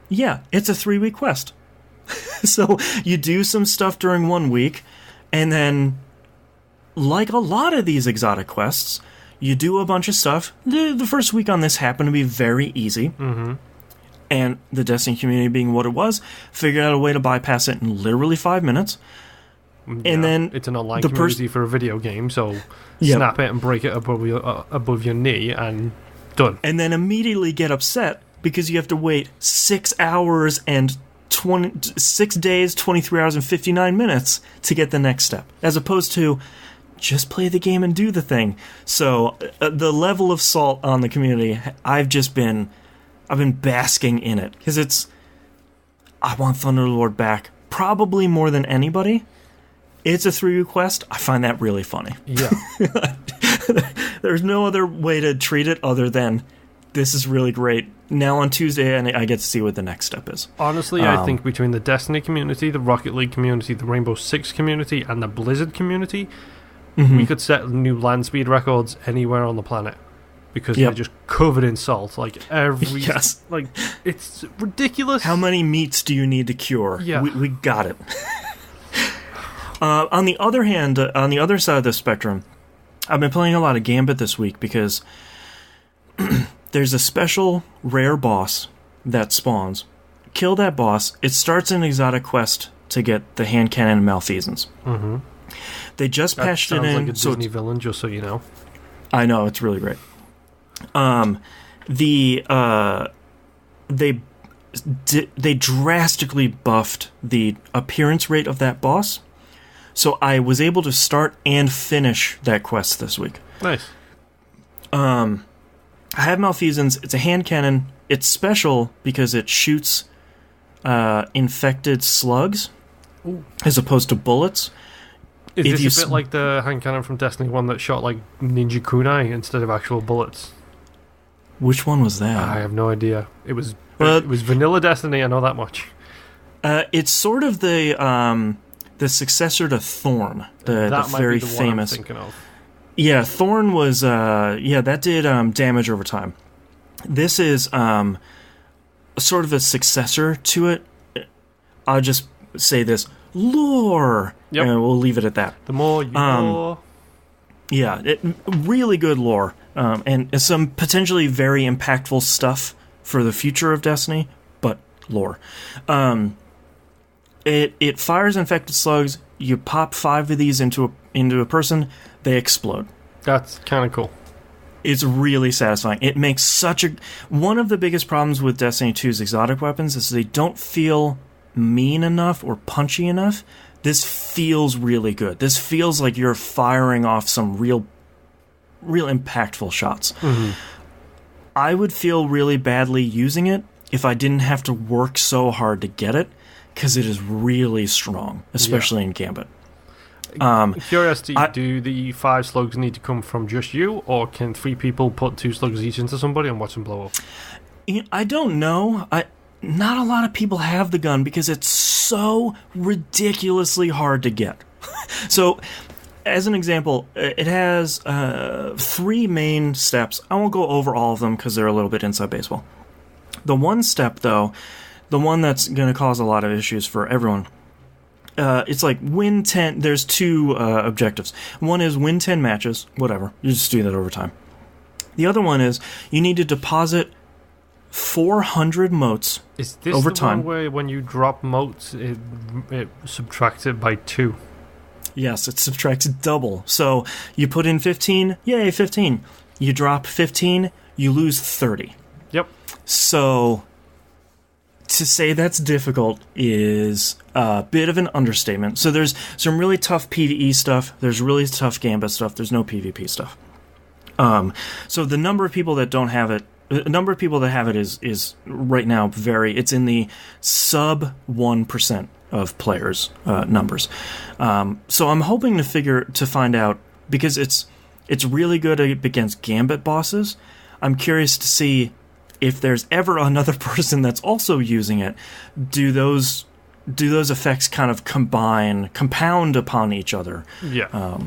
Yeah, it's a 3-week quest. So you do some stuff during 1 week, and then, like a lot of these exotic quests, you do a bunch of stuff. The first week on this happened to be very easy. Mm-hmm. And the Destiny community being what it was, figured out a way to bypass it in literally 5 minutes. Yeah, and then it's an online community for a video game, so snap it and break it above your knee and done. And then immediately get upset because you have to wait 6 hours and 6 days, 23 hours and 59 minutes to get the next step, as opposed to just play the game and do the thing. So the level of salt on the community, I've been basking in it because I want Thunderlord back probably more than anybody. It's a 3-week quest. I find that really funny. Yeah. There's no other way to treat it other than this is really great. Now on Tuesday, I get to see what the next step is. Honestly, I think between the Destiny community, the Rocket League community, the Rainbow Six community, and the Blizzard community, we could set new land speed records anywhere on the planet. Because they're just covered in salt. Like, every... Yes. Like, it's ridiculous. How many meats do you need to cure? Yeah. We got it. On the other hand, on the other side of the spectrum, I've been playing a lot of Gambit this week because there's a special rare boss that spawns. Kill that boss. It starts an exotic quest to get the hand cannon malfeasance. Mm-hmm. They just patched it in. Sounds like a Disney villain, just so you know. I know, it's really great. They drastically buffed the appearance rate of that boss, so I was able to start and finish that quest this week. Nice. I have malfeasance. It's a hand cannon. It's special because it shoots infected slugs. Ooh. As opposed to bullets. Is this a bit like the hand cannon from Destiny 1 that shot like ninja kunai instead of actual bullets? Which one was that? I have no idea. It was vanilla Destiny, I know that much. It's sort of the successor to Thorn, the very famous. One I'm thinking of. Yeah, Thorn was that did damage over time. This is sort of a successor to it. I'll just say this: lore. Yep. And we'll leave it at that. The more you lore. Yeah, really good lore. And some potentially very impactful stuff for the future of Destiny, but lore. It fires infected slugs. You pop 5 of these into a person, they explode. That's kind of cool. It's really satisfying. It makes one of the biggest problems with Destiny 2's exotic weapons is they don't feel mean enough or punchy enough. This feels really good. This feels like you're firing off some real impactful shots. Mm-hmm. I would feel really badly using it if I didn't have to work so hard to get it, because it is really strong, especially in Gambit. Curiosity, do the 5 slugs need to come from just you, or can 3 people put 2 slugs each into somebody and watch them blow up? I don't know. Not a lot of people have the gun because it's so ridiculously hard to get. So, as an example, it has 3 main steps. I won't go over all of them because they're a little bit inside baseball. The one step, though, the one that's going to cause a lot of issues for everyone, it's like win 10. There's 2 objectives. One is win 10 matches, whatever. You just do that over time. The other one is you need to deposit 400 motes Is this over the time. one where when you drop motes, it subtracts it by 2? Yes, it subtracts double. So you put in 15, yay, 15. You drop 15, you lose 30. Yep. So to say that's difficult is a bit of an understatement. So there's some really tough PvE stuff. There's really tough Gambit stuff. There's no PvP stuff. So the number of people that don't have it, the number of people that have it is right now it's in the sub 1% of players' numbers. So I'm hoping to find out, because it's really good against Gambit bosses. I'm curious to see if there's ever another person that's also using it. Do those effects kind of compound upon each other? Yeah.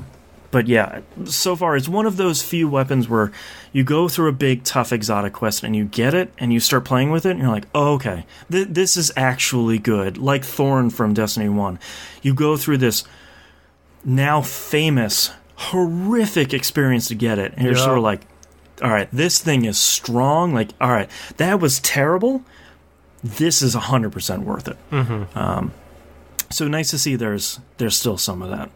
But yeah, so far it's one of those few weapons where you go through a big, tough exotic quest and you get it and you start playing with it and you're like, oh, okay, this is actually good. Like Thorn from Destiny 1. You go through this now famous, horrific experience to get it, and you're sort of like, all right, this thing is strong. Like, all right, that was terrible. This is 100% worth it. Mm-hmm. So nice to see there's still some of that.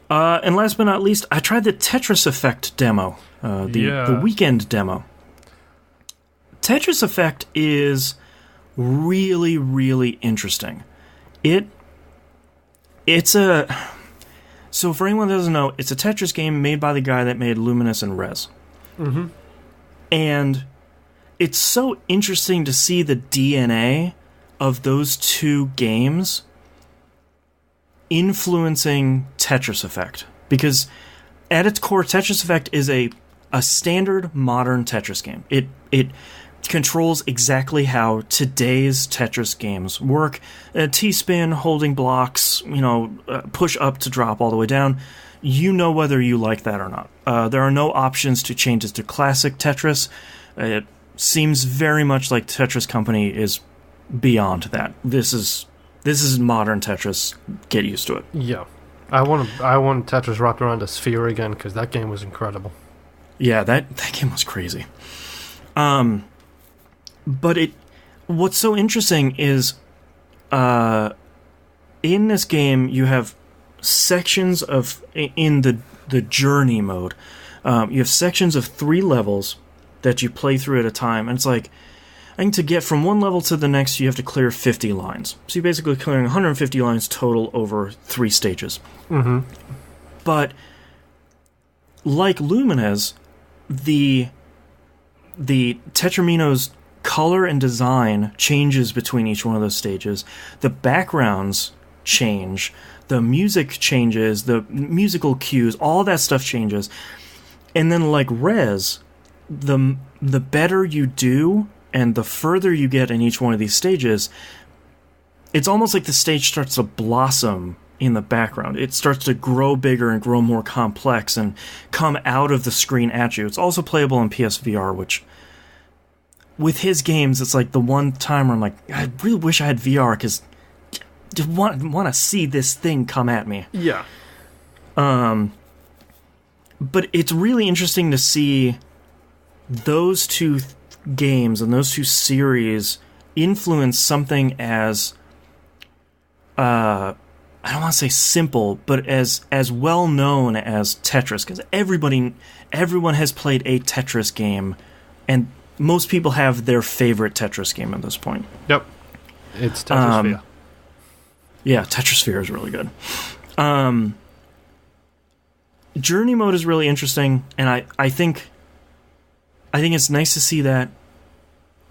And last but not least, I tried the Tetris Effect demo, the weekend demo. Tetris Effect is really, really interesting. So for anyone that doesn't know, it's a Tetris game made by the guy that made Luminous and Rez. Mm-hmm. And it's so interesting to see the DNA of those two games influencing Tetris Effect, because at its core, Tetris Effect is a standard modern Tetris game. It controls exactly how today's Tetris games work. T-spin, holding blocks, push up to drop all the way down. You know whether you like that or not. There are no options to change it to classic Tetris. It seems very much like Tetris Company is beyond that. This is modern Tetris. Get used to it. Yeah. I want Tetris wrapped around a sphere again, because that game was incredible. Yeah, that game was crazy. But what's so interesting is in this game you have sections of, in the journey mode, you have sections of 3 levels that you play through at a time, and it's like, I think to get from one level to the next, you have to clear 50 lines. So you're basically clearing 150 lines total over 3 stages. Mm-hmm. But like Lumines, the Tetramino's color and design changes between each one of those stages. The backgrounds change. The music changes. The musical cues. All that stuff changes. And then like Rez, the better you do, and the further you get in each one of these stages, it's almost like the stage starts to blossom in the background. It starts to grow bigger and grow more complex and come out of the screen at you. It's also playable in PSVR, which, with his games, it's like the one time where I'm like, I really wish I had VR, because I just want to see this thing come at me. Yeah. But it's really interesting to see those two games and those two series influence something as I don't want to say simple, but as well known as Tetris, because everyone has played a Tetris game, and most people have their favorite Tetris game at this point. Yep, it's Tetrisphere. Yeah, Tetrisphere is really good. Journey mode is really interesting, and I think it's nice to see that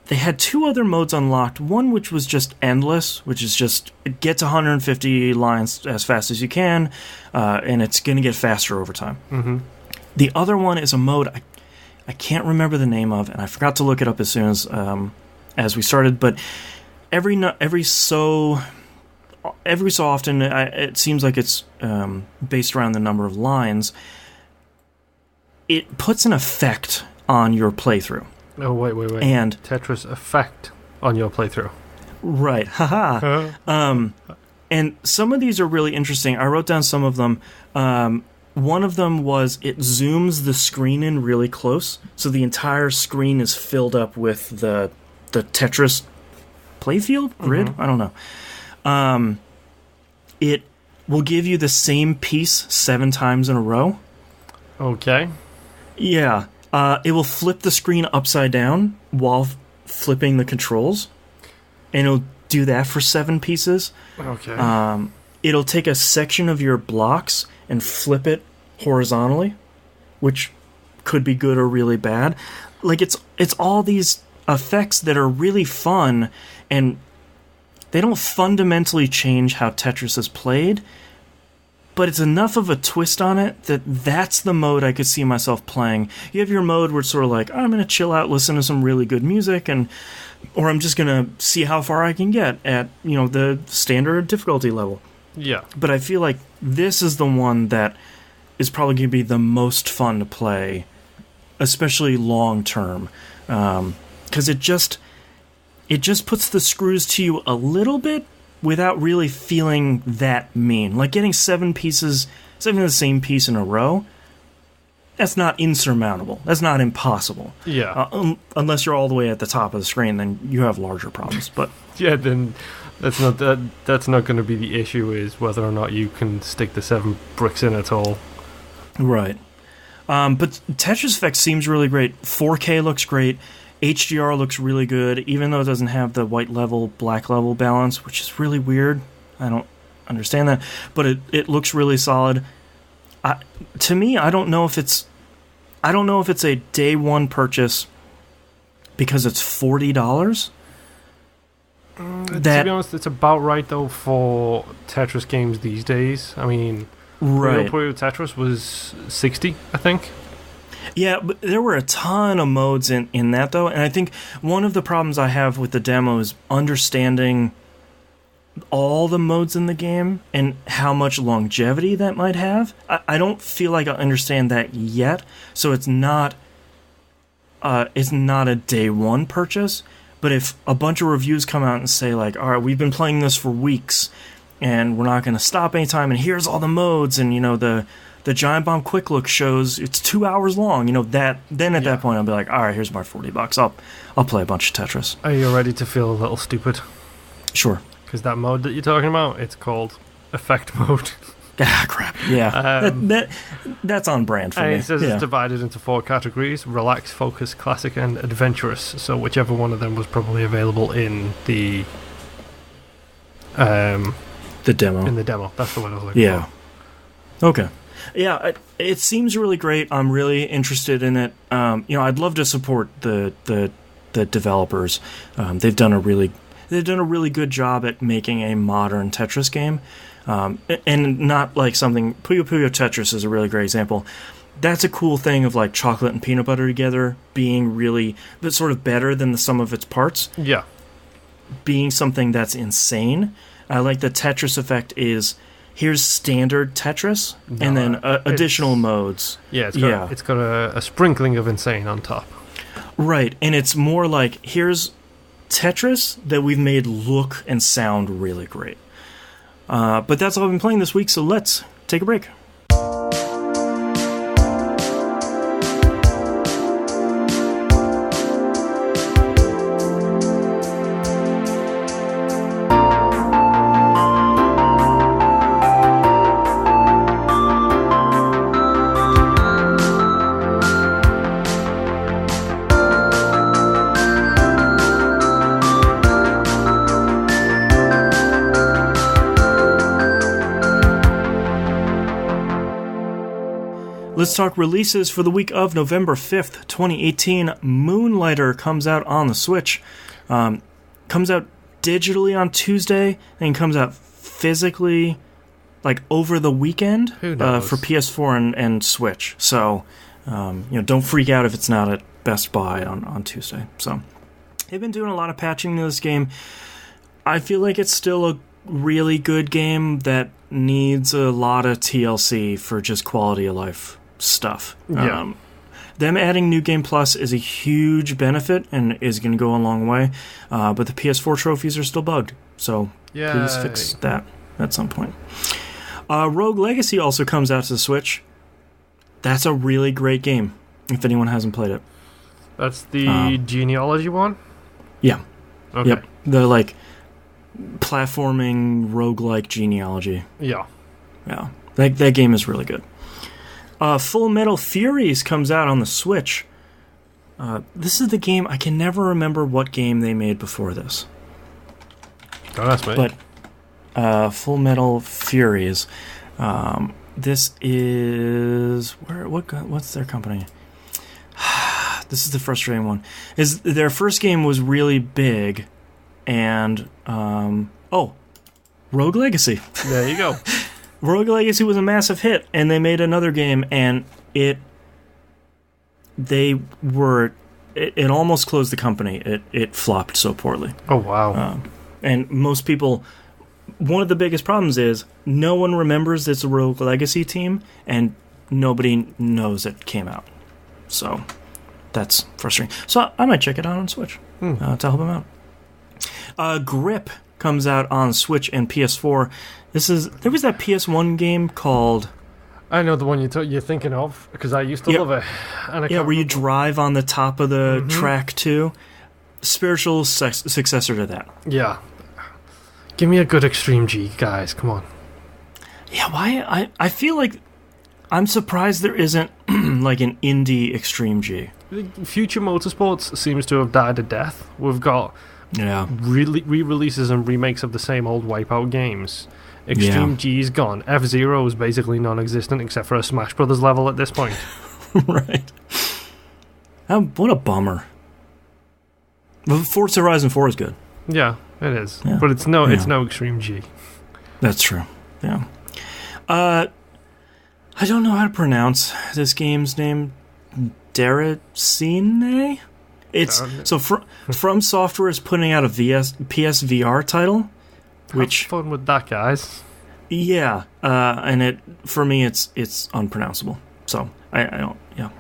they had 2 other modes unlocked. One which was just endless, which is just get to 150 lines as fast as you can, and it's going to get faster over time. Mm-hmm. The other one is a mode I can't remember the name of, and I forgot to look it up as soon as we started. But every so often, it seems like it's based around the number of lines. It puts an effect on your playthrough. Oh, wait. And Tetris Effect on your playthrough. Right. Haha. And some of these are really interesting. I wrote down some of them. one of them was it zooms the screen in really close, so the entire screen is filled up with the Tetris playfield grid. I don't know. It will give you the same piece 7 times in a row. Okay. Yeah. It will flip the screen upside down while flipping the controls, and it'll do that for 7 pieces. Okay. It'll take a section of your blocks and flip it horizontally, which could be good or really bad. Like, it's all these effects that are really fun, and they don't fundamentally change how Tetris is played, but it's enough of a twist on it that's the mode I could see myself playing. You have your mode where it's sort of like, I'm going to chill out, listen to some really good music, or I'm just going to see how far I can get at, the standard difficulty level. Yeah. But I feel like this is the one that is probably going to be the most fun to play, especially long term, because it just puts the screws to you a little bit without really feeling that mean. Like getting 7 of the same piece in a row, that's not insurmountable. That's not impossible. Yeah. Unless you're all the way at the top of the screen, then you have larger problems. But yeah, then that's not going to be the issue, is whether or not you can stick the 7 bricks in at all. Right. But Tetris Effect seems really great. 4K looks great. HDR looks really good, even though it doesn't have the white level, black level balance, which is really weird. I don't understand that. But it looks really solid. To me, I don't know if it's a day one purchase because it's $40. To be honest, it's about right though for Tetris games these days. I mean, right. Real Tetris was $60, I think. Yeah, but there were a ton of modes in that though, and I think one of the problems I have with the demo is understanding all the modes in the game and how much longevity that might have. I don't feel like I understand that yet, so it's not a day one purchase. But if a bunch of reviews come out and say like, all right, we've been playing this for weeks and we're not going to stop anytime, and here's all the modes, and the Giant Bomb Quick Look shows it's 2 hours long, that point I'll be like, all right, here's my $40. I'll play a bunch of Tetris. Are you ready to feel a little stupid? Sure. Because that mode that you're talking about, it's called Effect Mode. Ah, crap. Yeah. That's on brand for me. It says it's divided into 4 categories: relax, focus, classic, and adventurous. So whichever one of them was probably available in the demo. In the demo. That's the one I was looking for. Okay. Yeah, it seems really great. I'm really interested in it. I'd love to support the developers. They've done a really good job at making a modern Tetris game, and not like something. Puyo Puyo Tetris is a really great example. That's a cool thing of like chocolate and peanut butter together being really, but sort of better than the sum of its parts. Yeah, being something that's insane. I like the Tetris Effect is. Here's standard Tetris, and then additional modes. Yeah, it's got a sprinkling of insane on top. Right, and it's more like, here's Tetris that we've made look and sound really great. But that's all I've been playing this week, so let's take a break. Let's talk releases for the week of November 5th, 2018. Moonlighter comes out on the Switch. Comes out digitally on Tuesday, and comes out physically like over the weekend for PS4 and Switch. So, don't freak out if it's not at Best Buy on Tuesday. So, they've been doing a lot of patching to this game. I feel like it's still a really good game that needs a lot of TLC for just quality of life stuff. Yeah. Them adding New Game Plus is a huge benefit and is going to go a long way, but the PS4 trophies are still bugged, so please fix that at some point. Rogue Legacy also comes out to the Switch. That's a really great game, if anyone hasn't played it. That's the genealogy one? Yeah. Okay. Yep. The, like, platforming, roguelike genealogy. Yeah. Yeah. That game is really good. Full Metal Furies comes out on the Switch. This is the game, I can never remember what game they made before this. Don't ask me. But Full Metal Furies. This is... what's their company? This is the frustrating one. Their first game was really big, and... Rogue Legacy. There you go. Rogue Legacy was a massive hit, and they made another game, and it almost closed the company. It flopped so poorly. Oh, wow. And most people, one of the biggest problems is no one remembers it's a Rogue Legacy team, and nobody knows it came out. So that's frustrating. So I might check it out on Switch to help them out. Grip comes out on Switch and PS4. There was that PS1 game called... I know the one you're thinking of, because I used to love it. And where you drive on the top of the track, too. Spiritual successor to that. Yeah. Give me a good Extreme G, guys. Come on. Yeah, why? I feel like... I'm surprised there isn't, like, an indie Extreme G. Future Motorsports seems to have died a death. We've got... re-releases and remakes of the same old Wipeout games. Extreme G's gone. F-Zero is basically non-existent except for a Smash Brothers level at this point. Right. What a bummer. Forza Horizon 4 is good. Yeah, it is. Yeah. But it's no Extreme G. That's true. Yeah. I don't know how to pronounce this game's name. Deracine? So From Software is putting out a PSVR title, which have fun with that, guys. Yeah, and for me it's unpronounceable. So I don't. Yeah,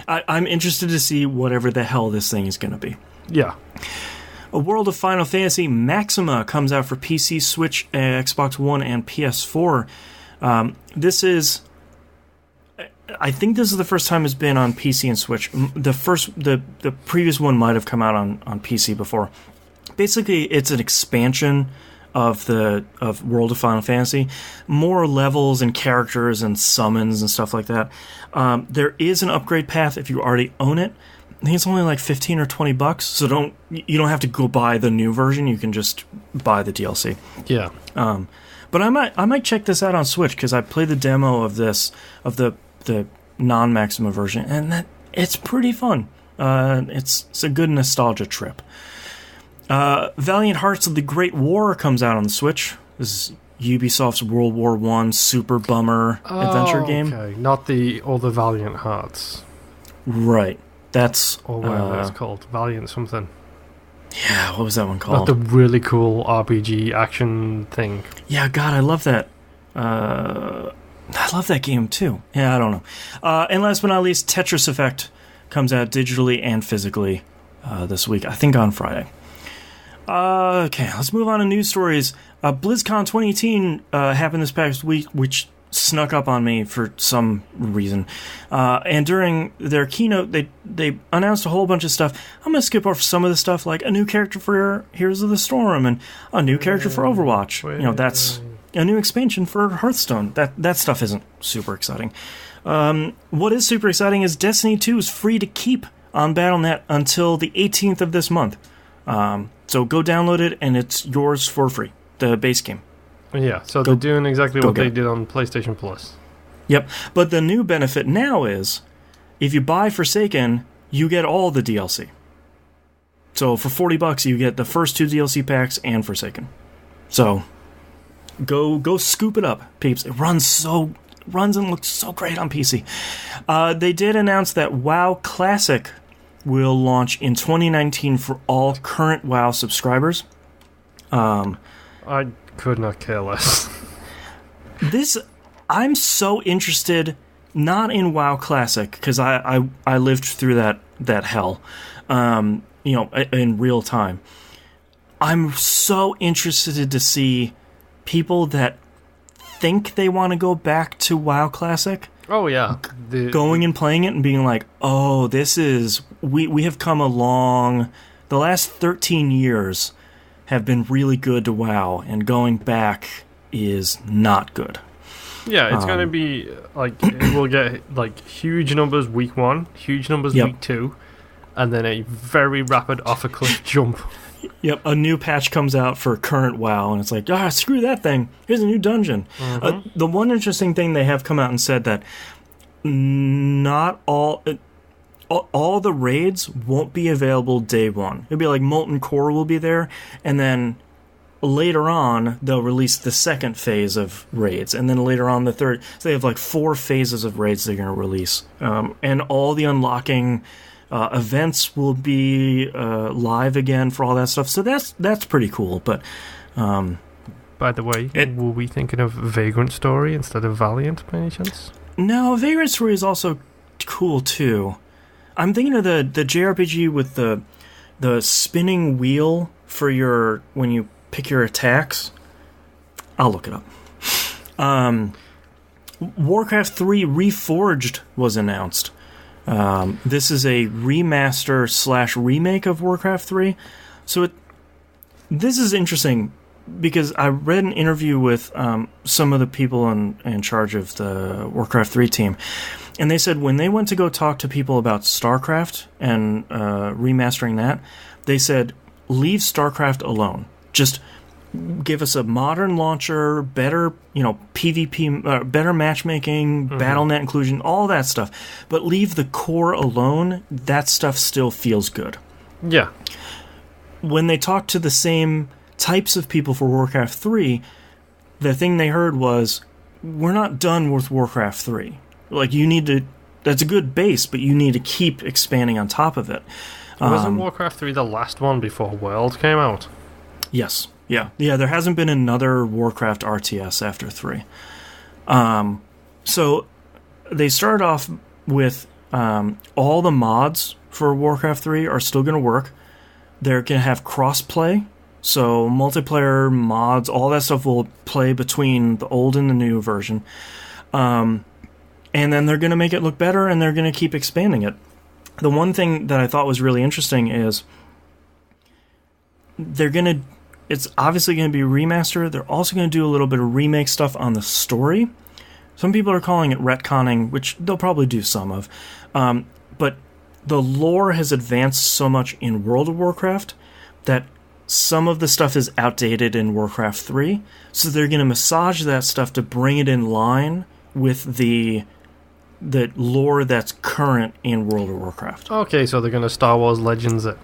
I'm interested to see whatever the hell this thing is going to be. Yeah. A World of Final Fantasy Maxima comes out for PC, Switch, Xbox One, and PS4. I think this is the first time it's been on PC and Switch. The previous one might have come out on PC before. Basically, it's an expansion of World of Final Fantasy, more levels and characters and summons and stuff like that. There is an upgrade path if you already own it. I think it's only like $15 or $20, so you don't have to go buy the new version. You can just buy the DLC. Yeah. But I might check this out on Switch because I played the demo of the non-Maxima version, and it's pretty fun. It's a good nostalgia trip. Valiant Hearts of the Great War comes out on the Switch. This is Ubisoft's World War I super bummer adventure game. Okay, not the other Valiant Hearts. Right. That's... Or whatever it's called. Valiant something. Yeah, what was that one called? Not the really cool RPG action thing. Yeah, God, I love that. I love that game, too. Yeah, I don't know. And last but not least, Tetris Effect comes out digitally and physically this week. I think on Friday. Okay, let's move on to news stories. BlizzCon 2018 happened this past week, which snuck up on me for some reason. And during their keynote, they announced a whole bunch of stuff. I'm going to skip over some of the stuff, like a new character for Heroes of the Storm and a new character for Overwatch. That's a new expansion for Hearthstone. That stuff isn't super exciting. What is super exciting is Destiny 2 is free to keep on Battle.net until the 18th of this month. So go download it, and it's yours for free, the base game. Yeah, so they're doing exactly what they did on PlayStation Plus. Yep, but the new benefit now is, if you buy Forsaken, you get all the DLC. So for $40, you get the first 2 DLC packs and Forsaken. So go scoop it up, peeps. It runs and looks so great on PC. They did announce that WoW Classic will launch in 2019 for all current WoW subscribers. I could not care less. I'm so interested, not in WoW Classic, because I lived through that hell, in real time. I'm so interested to see people that think they want to go back to WoW Classic Oh yeah, going and playing it and being like, oh, this is we have come along. The last 13 years have been really good to WoW, and going back is not good. Yeah, it's going to be like we'll get like huge numbers week 1, huge numbers week 2, and then a very rapid off a cliff jump. Yep, a new patch comes out for current WoW, and it's like, screw that thing. Here's a new dungeon. The one interesting thing they have come out and said that not all the raids won't be available day one. It'll be like Molten Core will be there, and then later on they'll release the second phase of raids, and then later on the third. So they have like 4 phases of raids they're going to release, and all the unlocking events will be live again for all that stuff. So that's pretty cool. But by the way, were we thinking of Vagrant Story instead of Valiant by any chance? No, Vagrant Story is also cool too. I'm thinking of the JRPG with the spinning wheel for your when you pick your attacks. I'll look it up. Warcraft 3 Reforged was announced. This is a remaster / remake of Warcraft 3. So this is interesting because I read an interview with some of the people in charge of the Warcraft 3 team, and they said when they went to go talk to people about StarCraft and remastering that, they said, leave StarCraft alone. Just give us a modern launcher, better, PvP, better matchmaking, BattleNet inclusion, all that stuff. But leave the core alone. That stuff still feels good. Yeah. When they talked to the same types of people for Warcraft 3, the thing they heard was, we're not done with Warcraft 3. Like, you need to... That's a good base, but you need to keep expanding on top of it. Wasn't Warcraft 3 the last one before World came out? Yes. Yeah, there hasn't been another Warcraft RTS after 3. So they started off with all the mods for Warcraft 3 are still going to work. They're going to have cross-play, so multiplayer mods, all that stuff will play between the old and the new version. And then they're going to make it look better, and they're going to keep expanding it. The one thing that I thought was really interesting is it's obviously going to be a remaster. They're also going to do a little bit of remake stuff on the story. Some people are calling it retconning, which they'll probably do some of. But the lore has advanced so much in World of Warcraft that some of the stuff is outdated in Warcraft 3. So they're going to massage that stuff to bring it in line with the lore that's current in World of Warcraft. Okay, so they're going to Star Wars Legends it.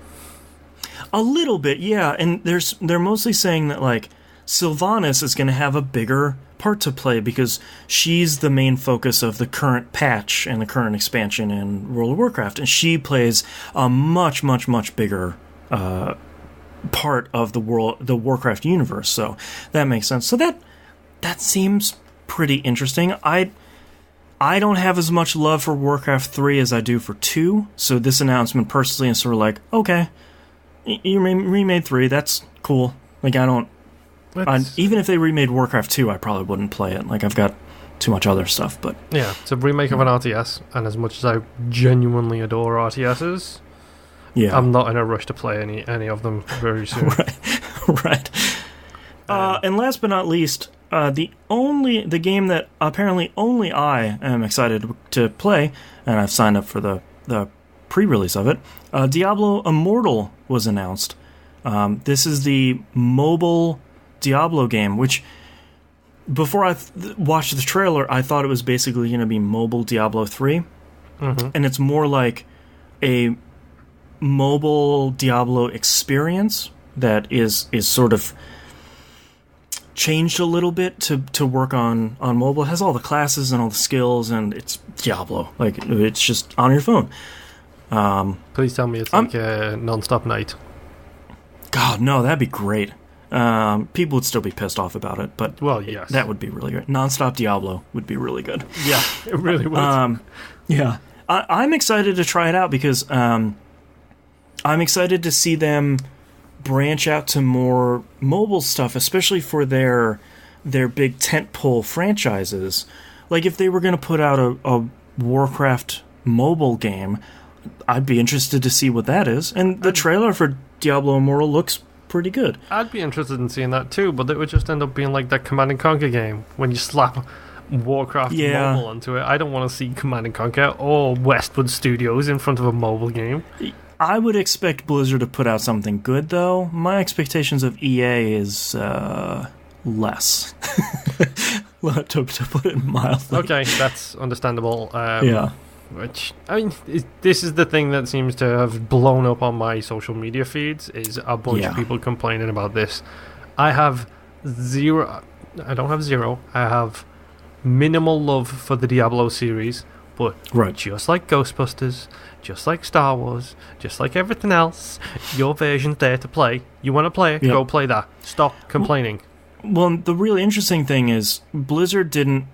A little bit, yeah. And they're mostly saying that, like, Sylvanas is going to have a bigger part to play because she's the main focus of the current patch and the current expansion in World of Warcraft. And she plays a much, much, much bigger part of the Warcraft universe. So that makes sense. So that seems pretty interesting. I don't have as much love for Warcraft 3 as I do for 2. So this announcement personally is sort of like, okay, you remade 3, that's cool. Like, even if they remade Warcraft 2, I probably wouldn't play it. Like, I've got too much other stuff, but... Yeah, it's a remake of an RTS, and as much as I genuinely adore RTSs, I'm not in a rush to play any of them very soon. Right. And last but not least, the game that apparently only I am excited to play, and I've signed up for the pre-release of it, Diablo Immortal was announced. This is the mobile Diablo game, which before I watched the trailer, I thought it was basically going to be mobile Diablo 3, and it's more like a mobile Diablo experience that is sort of changed a little bit to work on mobile. It has all the classes and all the skills, and it's Diablo. Like, it's just on your phone. Please tell me it's like a Nonstop night. God, no, that'd be great. People would still be pissed off about it, but yes, that would be really great. Nonstop Diablo would be really good. Yeah, it really would. Yeah, I'm excited to try it out because I'm excited to see them branch out to more mobile stuff, especially for their big tentpole franchises. Like, if they were going to put out a Warcraft mobile game, I'd be interested to see what that is. And the trailer for Diablo Immortal looks pretty good. I'd be interested in seeing that too, but it would just end up being like that Command & Conquer game when you slap Warcraft mobile onto it. I don't want to see Command & Conquer or Westwood Studios in front of a mobile game. I would expect Blizzard to put out something good, though. My expectations of EA is less. to put it mildly. Okay, that's understandable. Yeah. Which, I mean, this is the thing that seems to have blown up on my social media feeds, is a bunch of people complaining about this. I have zero. I don't have zero. I have minimal love for the Diablo series, but just like Ghostbusters, just like Star Wars, just like everything else, your version's there to play. You want to play it, go play that. Stop complaining. Well, the really interesting thing is Blizzard didn't.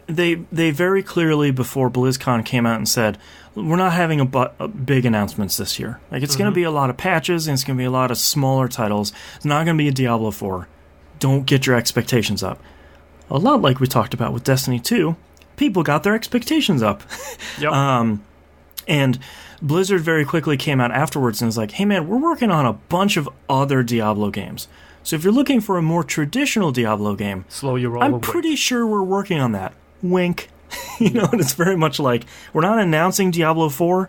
They very clearly, before BlizzCon, came out and said, we're not having a big announcements this year. Like, it's going to be a lot of patches, and it's going to be a lot of smaller titles. It's not going to be a Diablo 4. Don't get your expectations up. A lot like we talked about with Destiny 2, people got their expectations up. Yep. And Blizzard very quickly came out afterwards and was like, hey man, we're working on a bunch of other Diablo games. So if you're looking for a more traditional Diablo game, slow your roll. I'm pretty sure we're working on that. Wink. And it's very much like, we're not announcing Diablo 4,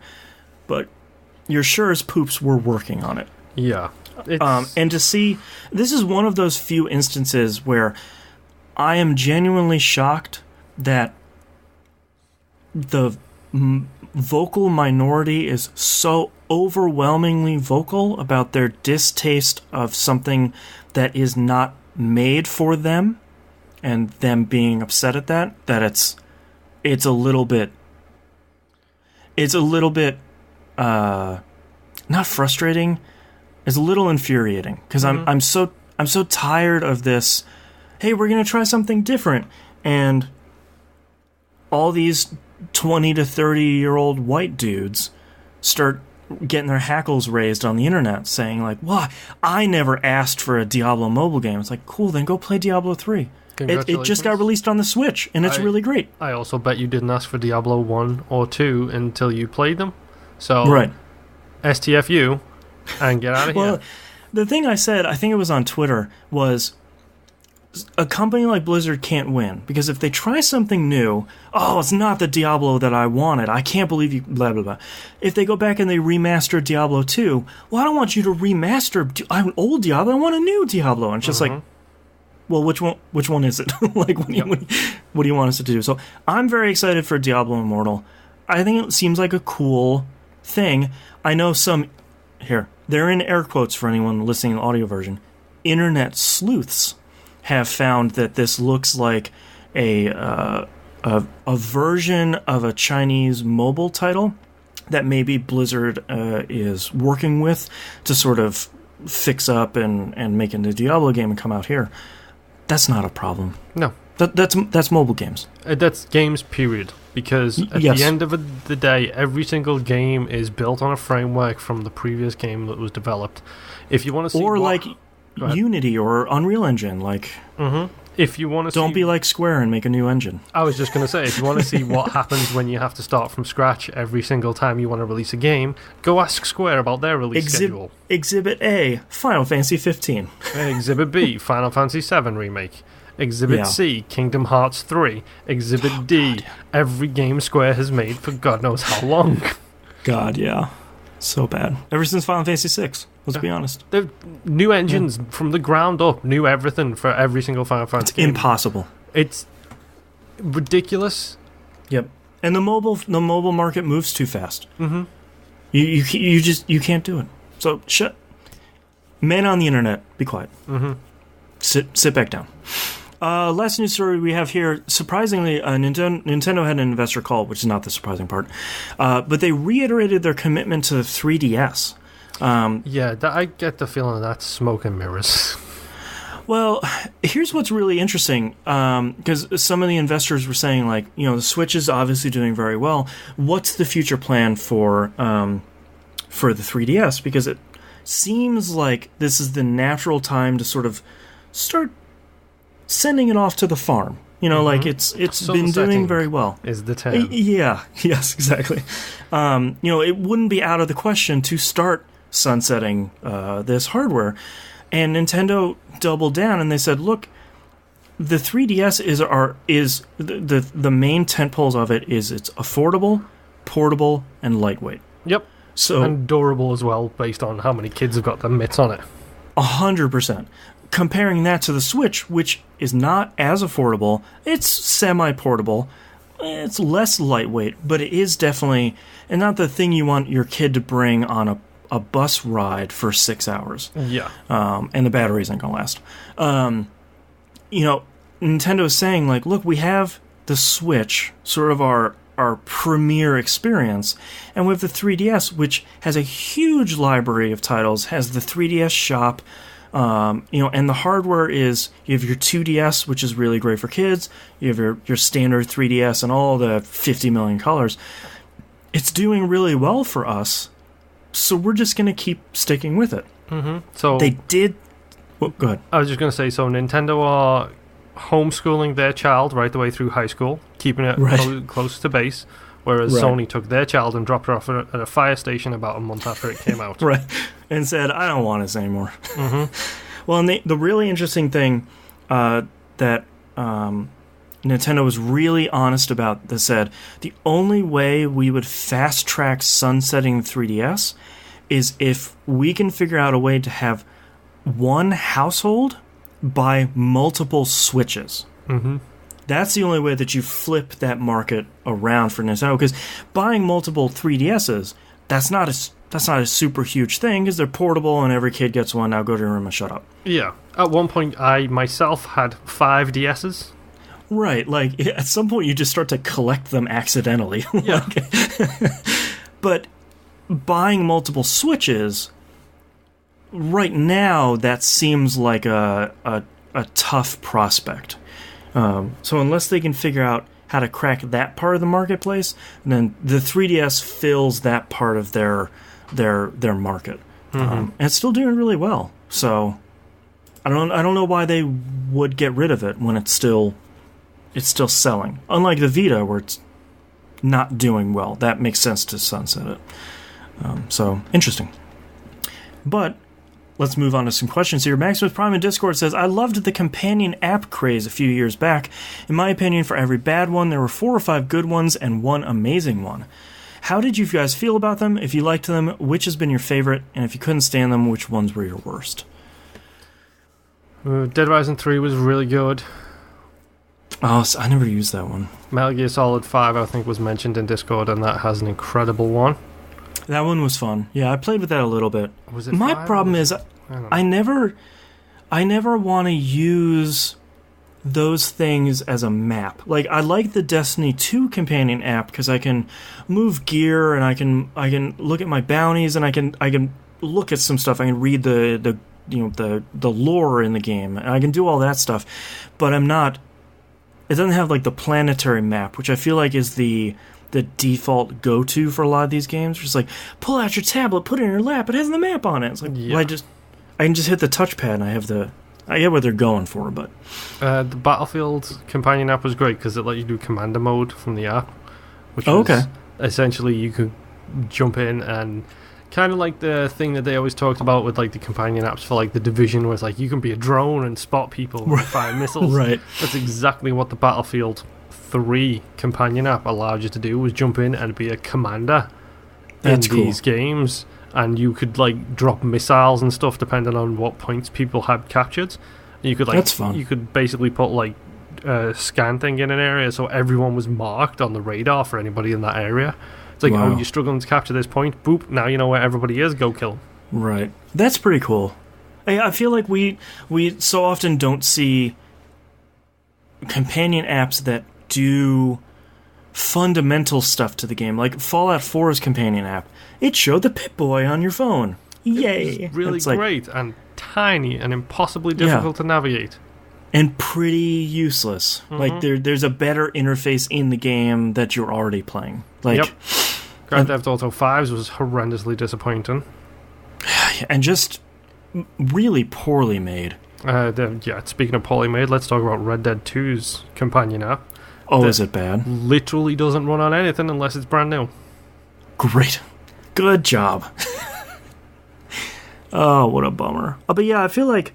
but you're sure as poops we're working on it. Yeah. And to see, this is one of those few instances where I am genuinely shocked that the vocal minority is so overwhelmingly vocal about their distaste of something that is not made for them, and them being upset at that it's a little bit not frustrating, it's a little infuriating, because I'm so tired of this, hey, we're going to try something different, and all these 20 to 30-year-old white dudes start getting their hackles raised on the internet saying, like, well, I never asked for a Diablo mobile game. It's like, cool, then go play Diablo 3. It just got released on the Switch, and it's really great. I also bet you didn't ask for Diablo 1 or 2 until you played them. So, STFU, and get out of here. Well, the thing I said, I think it was on Twitter, was a company like Blizzard can't win, because if they try something new, it's not the Diablo that I wanted, I can't believe you, blah, blah, blah. If they go back and they remaster Diablo 2, well, I don't want you to remaster an old Diablo, I want a new Diablo. And it's just like, well, which one is it? Like, what do you want us to do? So I'm very excited for Diablo Immortal. I think it seems like a cool thing. I know they're in air quotes for anyone listening to the audio version, internet sleuths have found that this looks like a version of a Chinese mobile title that maybe Blizzard is working with to sort of fix up and make a new Diablo game and come out here. That's not a problem. No. That's mobile games. That's games, period. Because at the end of the day, every single game is built on a framework from the previous game that was developed. If you want to see Unity or Unreal Engine, like, if you want to, don't be like Square and make a new engine. I was just going to say, if you want to see what happens when you have to start from scratch every single time you want to release a game, go ask Square about their release schedule. Exhibit A, Final Fantasy 15. Exhibit B, Final Fantasy 7 remake. Exhibit C, Kingdom Hearts 3. Exhibit D, every game Square has made for God knows how long. God, yeah. So bad. Ever since Final Fantasy 6. Let's be honest. They've new engines from the ground up, new everything for every single Final Fantasy game. It's impossible. It's ridiculous. Yep. And the mobile market moves too fast. You can't do it. So men on the internet, be quiet. Sit back down. Last news story we have here, surprisingly, Nintendo had an investor call, which is not the surprising part, but they reiterated their commitment to the 3DS. I get the feeling that's smoke and mirrors. Well, here's what's really interesting, because some of the investors were saying, like, the Switch is obviously doing very well. What's the future plan for the 3DS? Because it seems like this is the natural time to sort of start sending it off to the farm. Like it's been doing very well. Is the term. Yeah, yes, exactly. It wouldn't be out of the question to start sunsetting this hardware. And Nintendo doubled down and they said, look, the 3DS is the main tentpoles of it is it's affordable, portable, and lightweight. Yep. So and durable as well, based on how many kids have got their mitts on it. 100%. Comparing that to the Switch, which is not as affordable, it's semi-portable, it's less lightweight, but it is definitely, and not the thing you want your kid to bring on a bus ride for 6 hours. Yeah. And the battery isn't going to last. Nintendo is saying, like, look, we have the Switch, sort of our premier experience, and we have the 3DS, which has a huge library of titles, has the 3DS shop, and the hardware is, you have your 2DS, which is really great for kids, you have your standard 3DS and all the 50 million colors. It's doing really well for us, so we're just going to keep sticking with it. Mm-hmm. So they did... Well, go ahead. I was just going to say, so Nintendo are homeschooling their child right the way through high school, keeping it close to base, whereas Sony took their child and dropped her off at a fire station about a month after it came out. Right, and said, I don't want this anymore. Mm-hmm. Well, and the really interesting thing that Nintendo was really honest about, they said, the only way we would fast-track sunsetting the 3DS is if we can figure out a way to have one household buy multiple Switches. Mm-hmm. That's the only way that you flip that market around for Nintendo, because buying multiple 3DSs, that's not a super huge thing, because they're portable and every kid gets one. Now go to your room and shut up. Yeah. At one point, I myself had 5 DSs. Right. Like, at some point, you just start to collect them accidentally. Yeah. But buying multiple Switches, right now, that seems like a tough prospect. So unless they can figure out how to crack that part of the marketplace, then the 3DS fills that part of their market. Mm-hmm. And it's still doing really well. So I don't know why they would get rid of it when it's still selling. Unlike the Vita, where it's not doing well, that makes sense to sunset it. So interesting. But let's move on to some questions here. Maximus Prime in Discord says, I loved the companion app craze a few years back. In my opinion, for every bad one, there were 4 or 5 good ones and one amazing one. How did you guys feel about them? If you liked them, which has been your favorite? And if you couldn't stand them, which ones were your worst? Dead Rising 3 was really good. Oh, so I never used that one. Metal Gear Solid 5, I think, was mentioned in Discord, and that has an incredible one. That one was fun. Yeah, I played with that a little bit. Was it My 5 problem is I never want to use those things as a map. Like, I like the Destiny 2 companion app because I can move gear and I can look at my bounties and I can look at some stuff. I can read the lore in the game and I can do all that stuff. But it doesn't have like the planetary map, which I feel like is the default go-to for a lot of these games. Just like, pull out your tablet, put it in your lap, it has the map on it. It's like, well, I can just hit the touchpad and I get what they're going for, but... the Battlefield companion app was great because it let you do commander mode from the app, which was essentially you could jump in and kind of like the thing that they always talked about with like the companion apps for like the Division, where it's like you can be a drone and spot people and fire missiles. Right. That's exactly what the Battlefield 3 companion app allowed you to do, was jump in and be a commander in these games, and you could like drop missiles and stuff depending on what points people had captured. And you could like, that's fun. You could basically put like a scan thing in an area so everyone was marked on the radar for anybody in that area. It's like, oh, you're struggling to capture this point, boop, now you know where everybody is, go kill. Right. That's pretty cool. I feel like we so often don't see companion apps that do fundamental stuff to the game. Like Fallout 4's companion app. It showed the Pip-Boy on your phone. Yay! It was really great and tiny and impossibly difficult to navigate. And pretty useless. Mm-hmm. Like there's a better interface in the game that you're already playing. Like Grand Theft Auto 5's was horrendously disappointing. And just really poorly made. Speaking of poorly made, let's talk about Red Dead 2's companion app. Oh, is it bad? Literally doesn't run on anything unless it's brand new. Great. Good job. Oh, what a bummer. But yeah, I feel like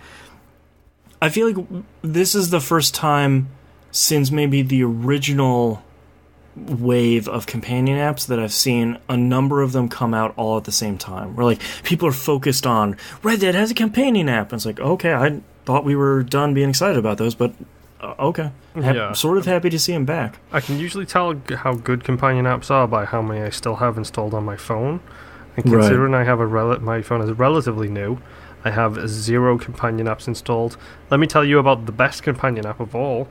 this is the first time since maybe the original wave of companion apps that I've seen a number of them come out all at the same time. Where like people are focused on Red Dead has a companion app, and it's like, okay, I thought we were done being excited about those, but okay. Sort of happy to see them back. I can usually tell how good companion apps are by how many I still have installed on my phone. And considering I have my phone is relatively new, I have 0 companion apps installed. Let me tell you about the best companion app of all,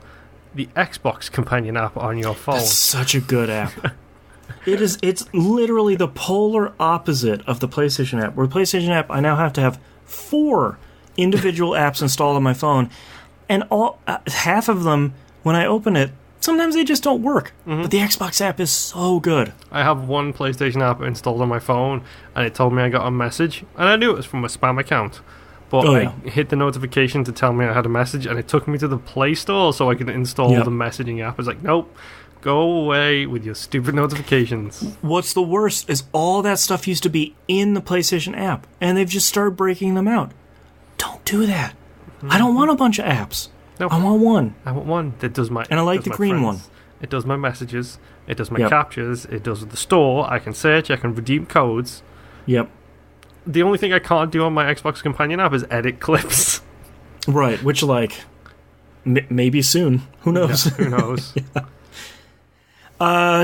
the Xbox companion app on your phone. That's such a good app. It's literally the polar opposite of the PlayStation app. Where the PlayStation app, I now have to have 4 individual apps installed on my phone, and half of them, when I open it, sometimes they just don't work. Mm-hmm. But the Xbox app is so good. I have one PlayStation app installed on my phone, and it told me I got a message, and I knew it was from a spam account. But I hit the notification to tell me I had a message, and it took me to the Play Store so I could install the messaging app. I was like, nope, go away with your stupid notifications. What's the worst is all that stuff used to be in the PlayStation app, and they've just started breaking them out. Don't do that. Mm-hmm. I don't want a bunch of apps. Nope. I want one. I want one that does my... And I like the green one. It does my messages. It does my captures. It does the store. I can search. I can redeem codes. Yep. The only thing I can't do on my Xbox companion app is edit clips. Right, which, like, maybe soon. Who knows? Yeah, who knows?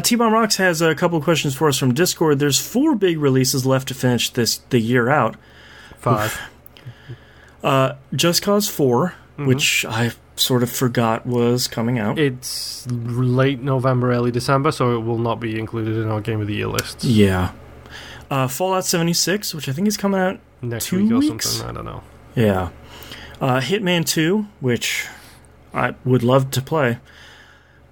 T-Bomb Rocks has a couple of questions for us from Discord. There's 4 big releases left to finish the year out. 5. Just Cause 4, which I sort of forgot was coming out. It's late November, early December, so it will not be included in our Game of the Year lists. Yeah. Fallout 76, which I think is coming out next 2 week or weeks? something. I don't know. Yeah. Hitman 2, which I would love to play.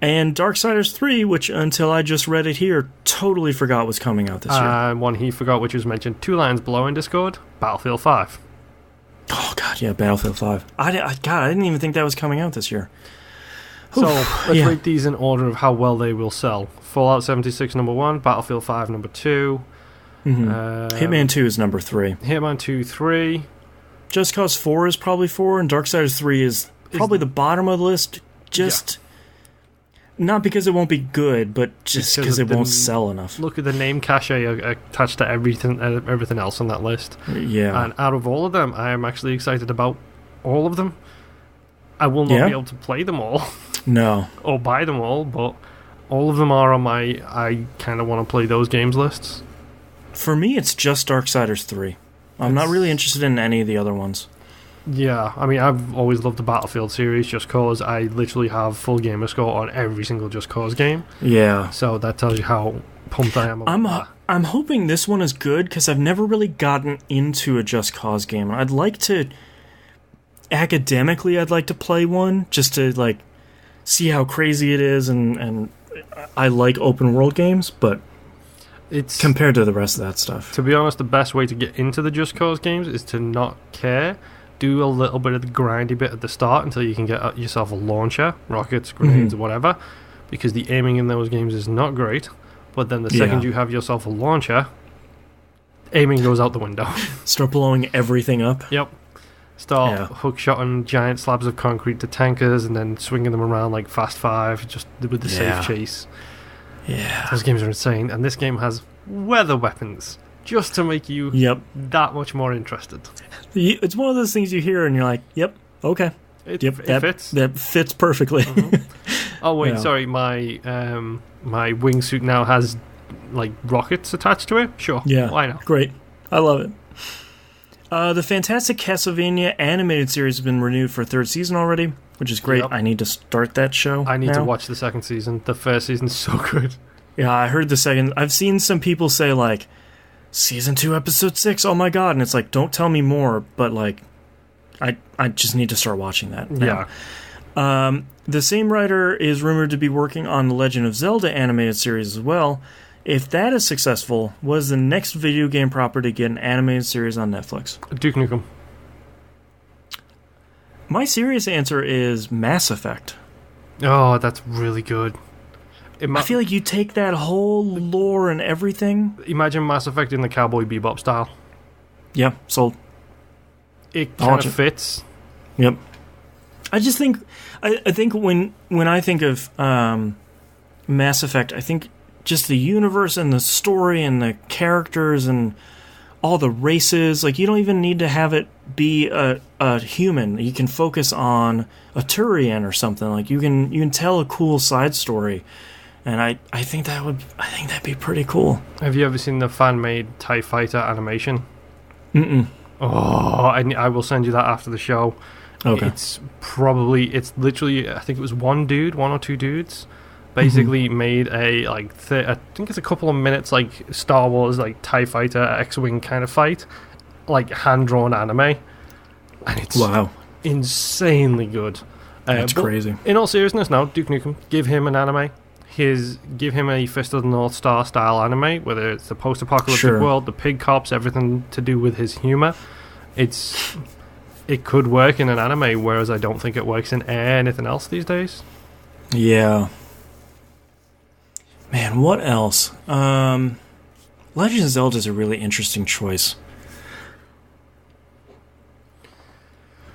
And Darksiders 3, which until I just read it here, totally forgot was coming out this year. One he forgot, which was mentioned 2 lines below in Discord, Battlefield 5. Oh, God, yeah, Battlefield 5. I didn't even think that was coming out this year. So, let's rate these in order of how well they will sell. Fallout 76, number 1. Battlefield 5, number 2. Mm-hmm. Hitman 2 is number 3. Hitman 2, 3. Just Cause 4 is probably 4, and Darksiders 3 is probably the bottom of the list. Not because it won't be good, but just because it won't sell enough. Look at the name cachet attached to everything else on that list. Yeah. And out of all of them, I am actually excited about all of them. I will not be able to play them all. No. Or buy them all, but all of them are on my I kind of want to play those games lists. For me, it's just Darksiders 3. I'm not really interested in any of the other ones. Yeah, I mean, I've always loved the Battlefield series just cause I literally have full gamer score on every single Just Cause game. Yeah. So that tells you how pumped I am about that. I'm hoping this one is good because I've never really gotten into a Just Cause game. I'd like to... Academically, I'd like to play one just to, like, see how crazy it is, and I like open world games, but... It's compared to the rest of that stuff. To be honest, the best way to get into the Just Cause games is to not care. Do a little bit of the grindy bit at the start until you can get yourself a launcher, rockets, grenades, or whatever, because the aiming in those games is not great. But then the second you have yourself a launcher, aiming goes out the window. Start blowing everything up. Yep. Start hook-shotting giant slabs of concrete to tankers and then swinging them around like Fast 5 just with the safe chase. Yeah. Those games are insane, and this game has weather weapons just to make you that much more interested. It's one of those things you hear and you're like, yep, okay. It fits. That fits perfectly. Mm-hmm. Oh, wait, sorry, my wingsuit now has like rockets attached to it? Sure. Yeah. Why not? Great. I love it. The Fantastic Castlevania animated series has been renewed for a 3rd season already, which is great. Yep. I need to start that show. I need to watch the 2nd season. The 1st season's so good. Yeah, I heard the 2nd. I've seen some people say, like, Season 2, Episode 6, oh my god. And it's like, don't tell me more, but, like, I just need to start watching that now. Yeah. The same writer is rumored to be working on the Legend of Zelda animated series as well. If that is successful, what is the next video game property to get an animated series on Netflix? Duke Nukem. My serious answer is Mass Effect. Oh, that's really good. I feel like you take that whole lore and everything. Imagine Mass Effect in the Cowboy Bebop style. Yeah, sold. It kind of fits. Yep. I just think, I think when I think of Mass Effect, I think just the universe and the story and the characters and all the races. Like, you don't even need to have it be a human. You can focus on a Turian or something. Like, you can tell a cool side story. And I think that'd be pretty cool. Have you ever seen the fan-made TIE Fighter animation? Mm-mm. Oh, I will send you that after the show. Okay. It's literally, I think it was one or two dudes, basically made a, I think it's a couple of minutes, like, Star Wars, like, TIE Fighter, X-Wing kind of fight, like, hand-drawn anime. And it's insanely good. That's crazy. In all seriousness, now, Duke Nukem, give him an anime. Give him a Fist of the North Star style anime, whether it's the post-apocalyptic world, the pig cops, everything to do with his humor. It could work in an anime, whereas I don't think it works in anything else these days. Yeah. Man, what else? Legend of Zelda is a really interesting choice.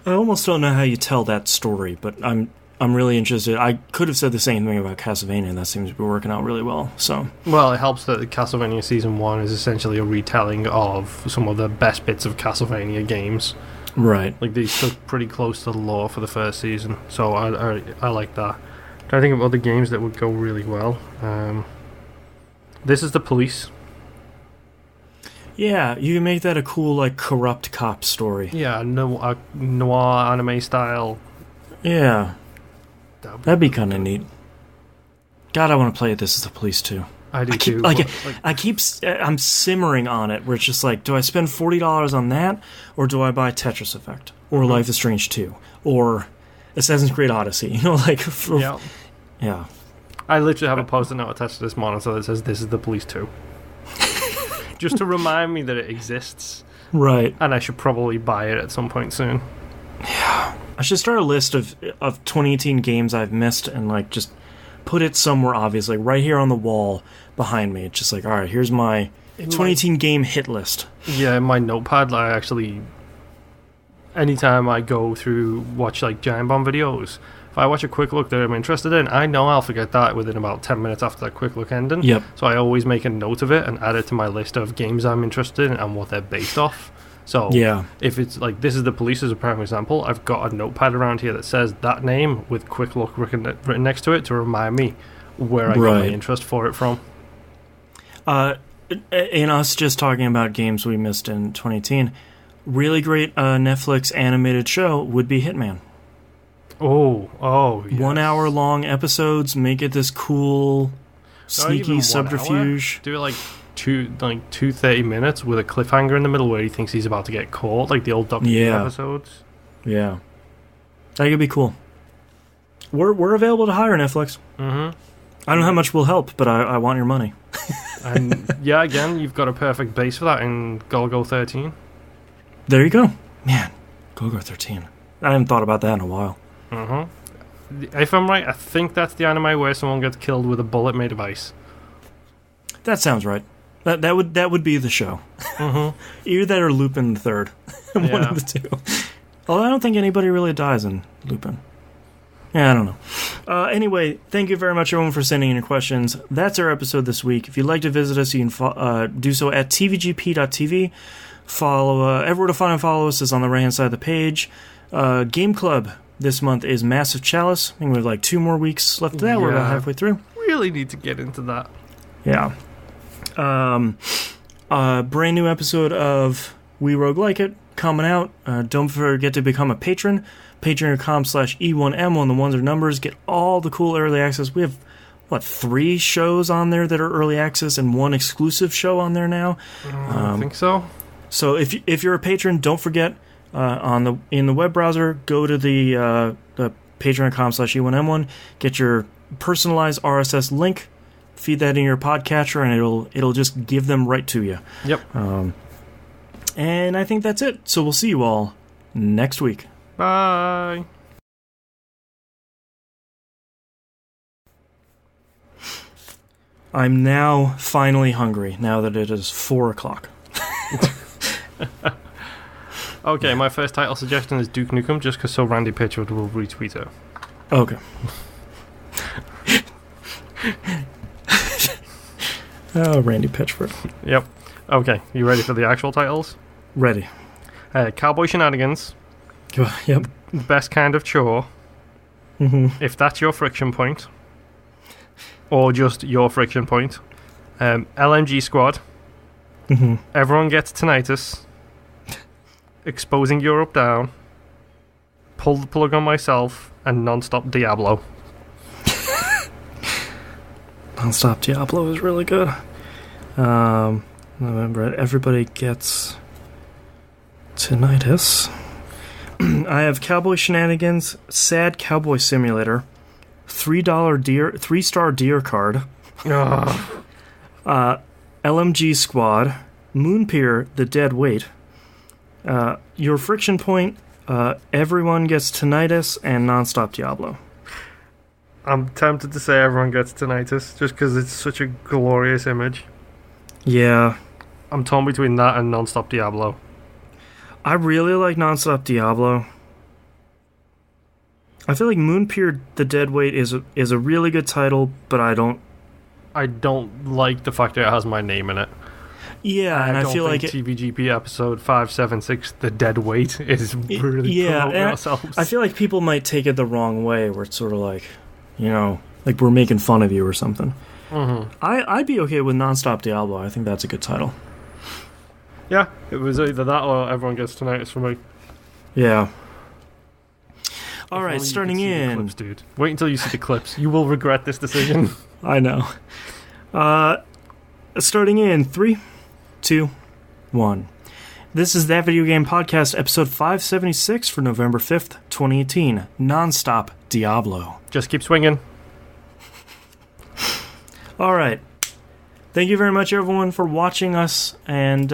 I almost don't know how you tell that story, but I'm really interested. I could have said the same thing about Castlevania, and that seems to be working out really well. So, well, it helps that Castlevania Season 1 is essentially a retelling of some of the best bits of Castlevania games. Right. Like, they stuck pretty close to the lore for the first season, so I like that. I think of other games that would go really well. This is the Police. Yeah, you can make that a cool, like, corrupt cop story. Yeah, noir anime style. Yeah. That'd be kind of neat. God, I want to play This is the Police too. I do too. I'm simmering on it, where it's just like, do I spend $40 on that, or do I buy Tetris Effect, or Life is Strange 2, or Assassin's Creed Odyssey? You know, like, yeah. I literally have a post-it note attached to this monitor that says, "This is the Police 2." Just to remind me that it exists. Right. And I should probably buy it at some point soon. Yeah. I should start a list of 2018 games I've missed and, like, just put it somewhere obvious, like right here on the wall behind me. It's just like, all right, here's my 2018 game hit list. Yeah, in my notepad, I actually, anytime I go through, watch, like, Giant Bomb videos, if I watch a quick look that I'm interested in, I know I'll forget that within about 10 minutes after that quick look ending. Yep. So I always make a note of it and add it to my list of games I'm interested in and what they're based off. So if it's like This is the Police as a prime example, I've got a notepad around here that says that name with quick look written next to it to remind me where I got my interest for it from. In us just talking about games we missed in 2018, really great Netflix animated show would be Hitman. Oh, yes. 1 hour long episodes, make it this cool, sneaky subterfuge. Do it like two 30 minutes with a cliffhanger in the middle where he thinks he's about to get caught, like the old Doctor Who episodes. Yeah, that could be cool. We're available to hire, Netflix. Mm-hmm. I don't know how much will help, but I want your money. And yeah, again, you've got a perfect base for that in Golgo 13. There you go, man. Golgo 13. I haven't thought about that in a while. Mm-hmm. If I'm right, I think that's the anime where someone gets killed with a bullet made of ice. That sounds right. That would be the show. Mm-hmm. Either that or Lupin the Third. One of the two. Although I don't think anybody really dies in Lupin. Yeah, I don't know. Anyway, thank you very much, everyone, for sending in your questions. That's our episode this week. If you'd like to visit us, you can do so at tvgp.tv. Everywhere to find and follow us is on the right-hand side of the page. Game Club this month is Massive Chalice. I think we have like 2 more weeks left of that. We're about halfway through. Really need to get into that. Yeah. Brand new episode of We Rogue Like It coming out. Don't forget to become a patron. Patreon.com/E1M1. The ones are numbers. Get all the cool early access. We have, 3 shows on there that are early access and 1 exclusive show on there now. I think so. So if you're a patron, don't forget in the web browser, go to the patreon.com/E1M1. Get your personalized RSS link. Feed that in your podcatcher, and it'll just give them right to you. Yep. And I think that's it. So we'll see you all next week. Bye. I'm now finally hungry, now that it is 4 o'clock. Okay, my first title suggestion is Duke Nukem, just because so Randy Pitchford will retweet it. Okay. Oh, Randy Pitchford. Yep. Okay, you ready for the actual titles? Ready. Cowboy Shenanigans. Yep. The Best Kind of Chore. Mm-hmm. If that's your friction point. Or just your friction point. LMG Squad. Mm-hmm. Everyone Gets Tinnitus. Exposing Europe Down. Pull the Plug on Myself. And Nonstop Diablo. Nonstop Diablo is really good. Remember, Everybody Gets Tinnitus. I have Cowboy Shenanigans, Sad Cowboy Simulator, $3 deer card, LMG Squad, Moonpier, The Dead Weight, Your Friction Point, Everyone Gets Tinnitus, and Nonstop Diablo. I'm tempted to say Everyone Gets Tinnitus, just because it's such a glorious image. Yeah. I'm torn between that and Nonstop Diablo. I really like Nonstop Diablo. I feel like Moonpier The Dead Weight is a really good title, but I don't like the fact that it has my name in it. Yeah, and I feel like TVGP episode 576, The Dead Weight, is really promoting ourselves. I feel like people might take it the wrong way, where it's sort of like, like we're making fun of you or something. Mm-hmm. I'd be okay with Nonstop Diablo. I think that's a good title. Yeah, it was either that or Everyone Gets Tinnitus for me. Yeah. All right, starting in. Clips, dude. Wait until you see the clips. You will regret this decision. I know. Starting in 3, 2, 1. This is That Video Game Podcast, episode 576 for November 5th, 2018. Nonstop Diablo. Just keep swinging. All right. Thank you very much, everyone, for watching us, and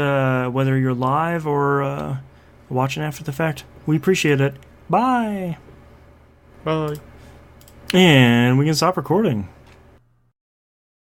whether you're live or watching after the fact, we appreciate it. Bye. Bye. And we can stop recording.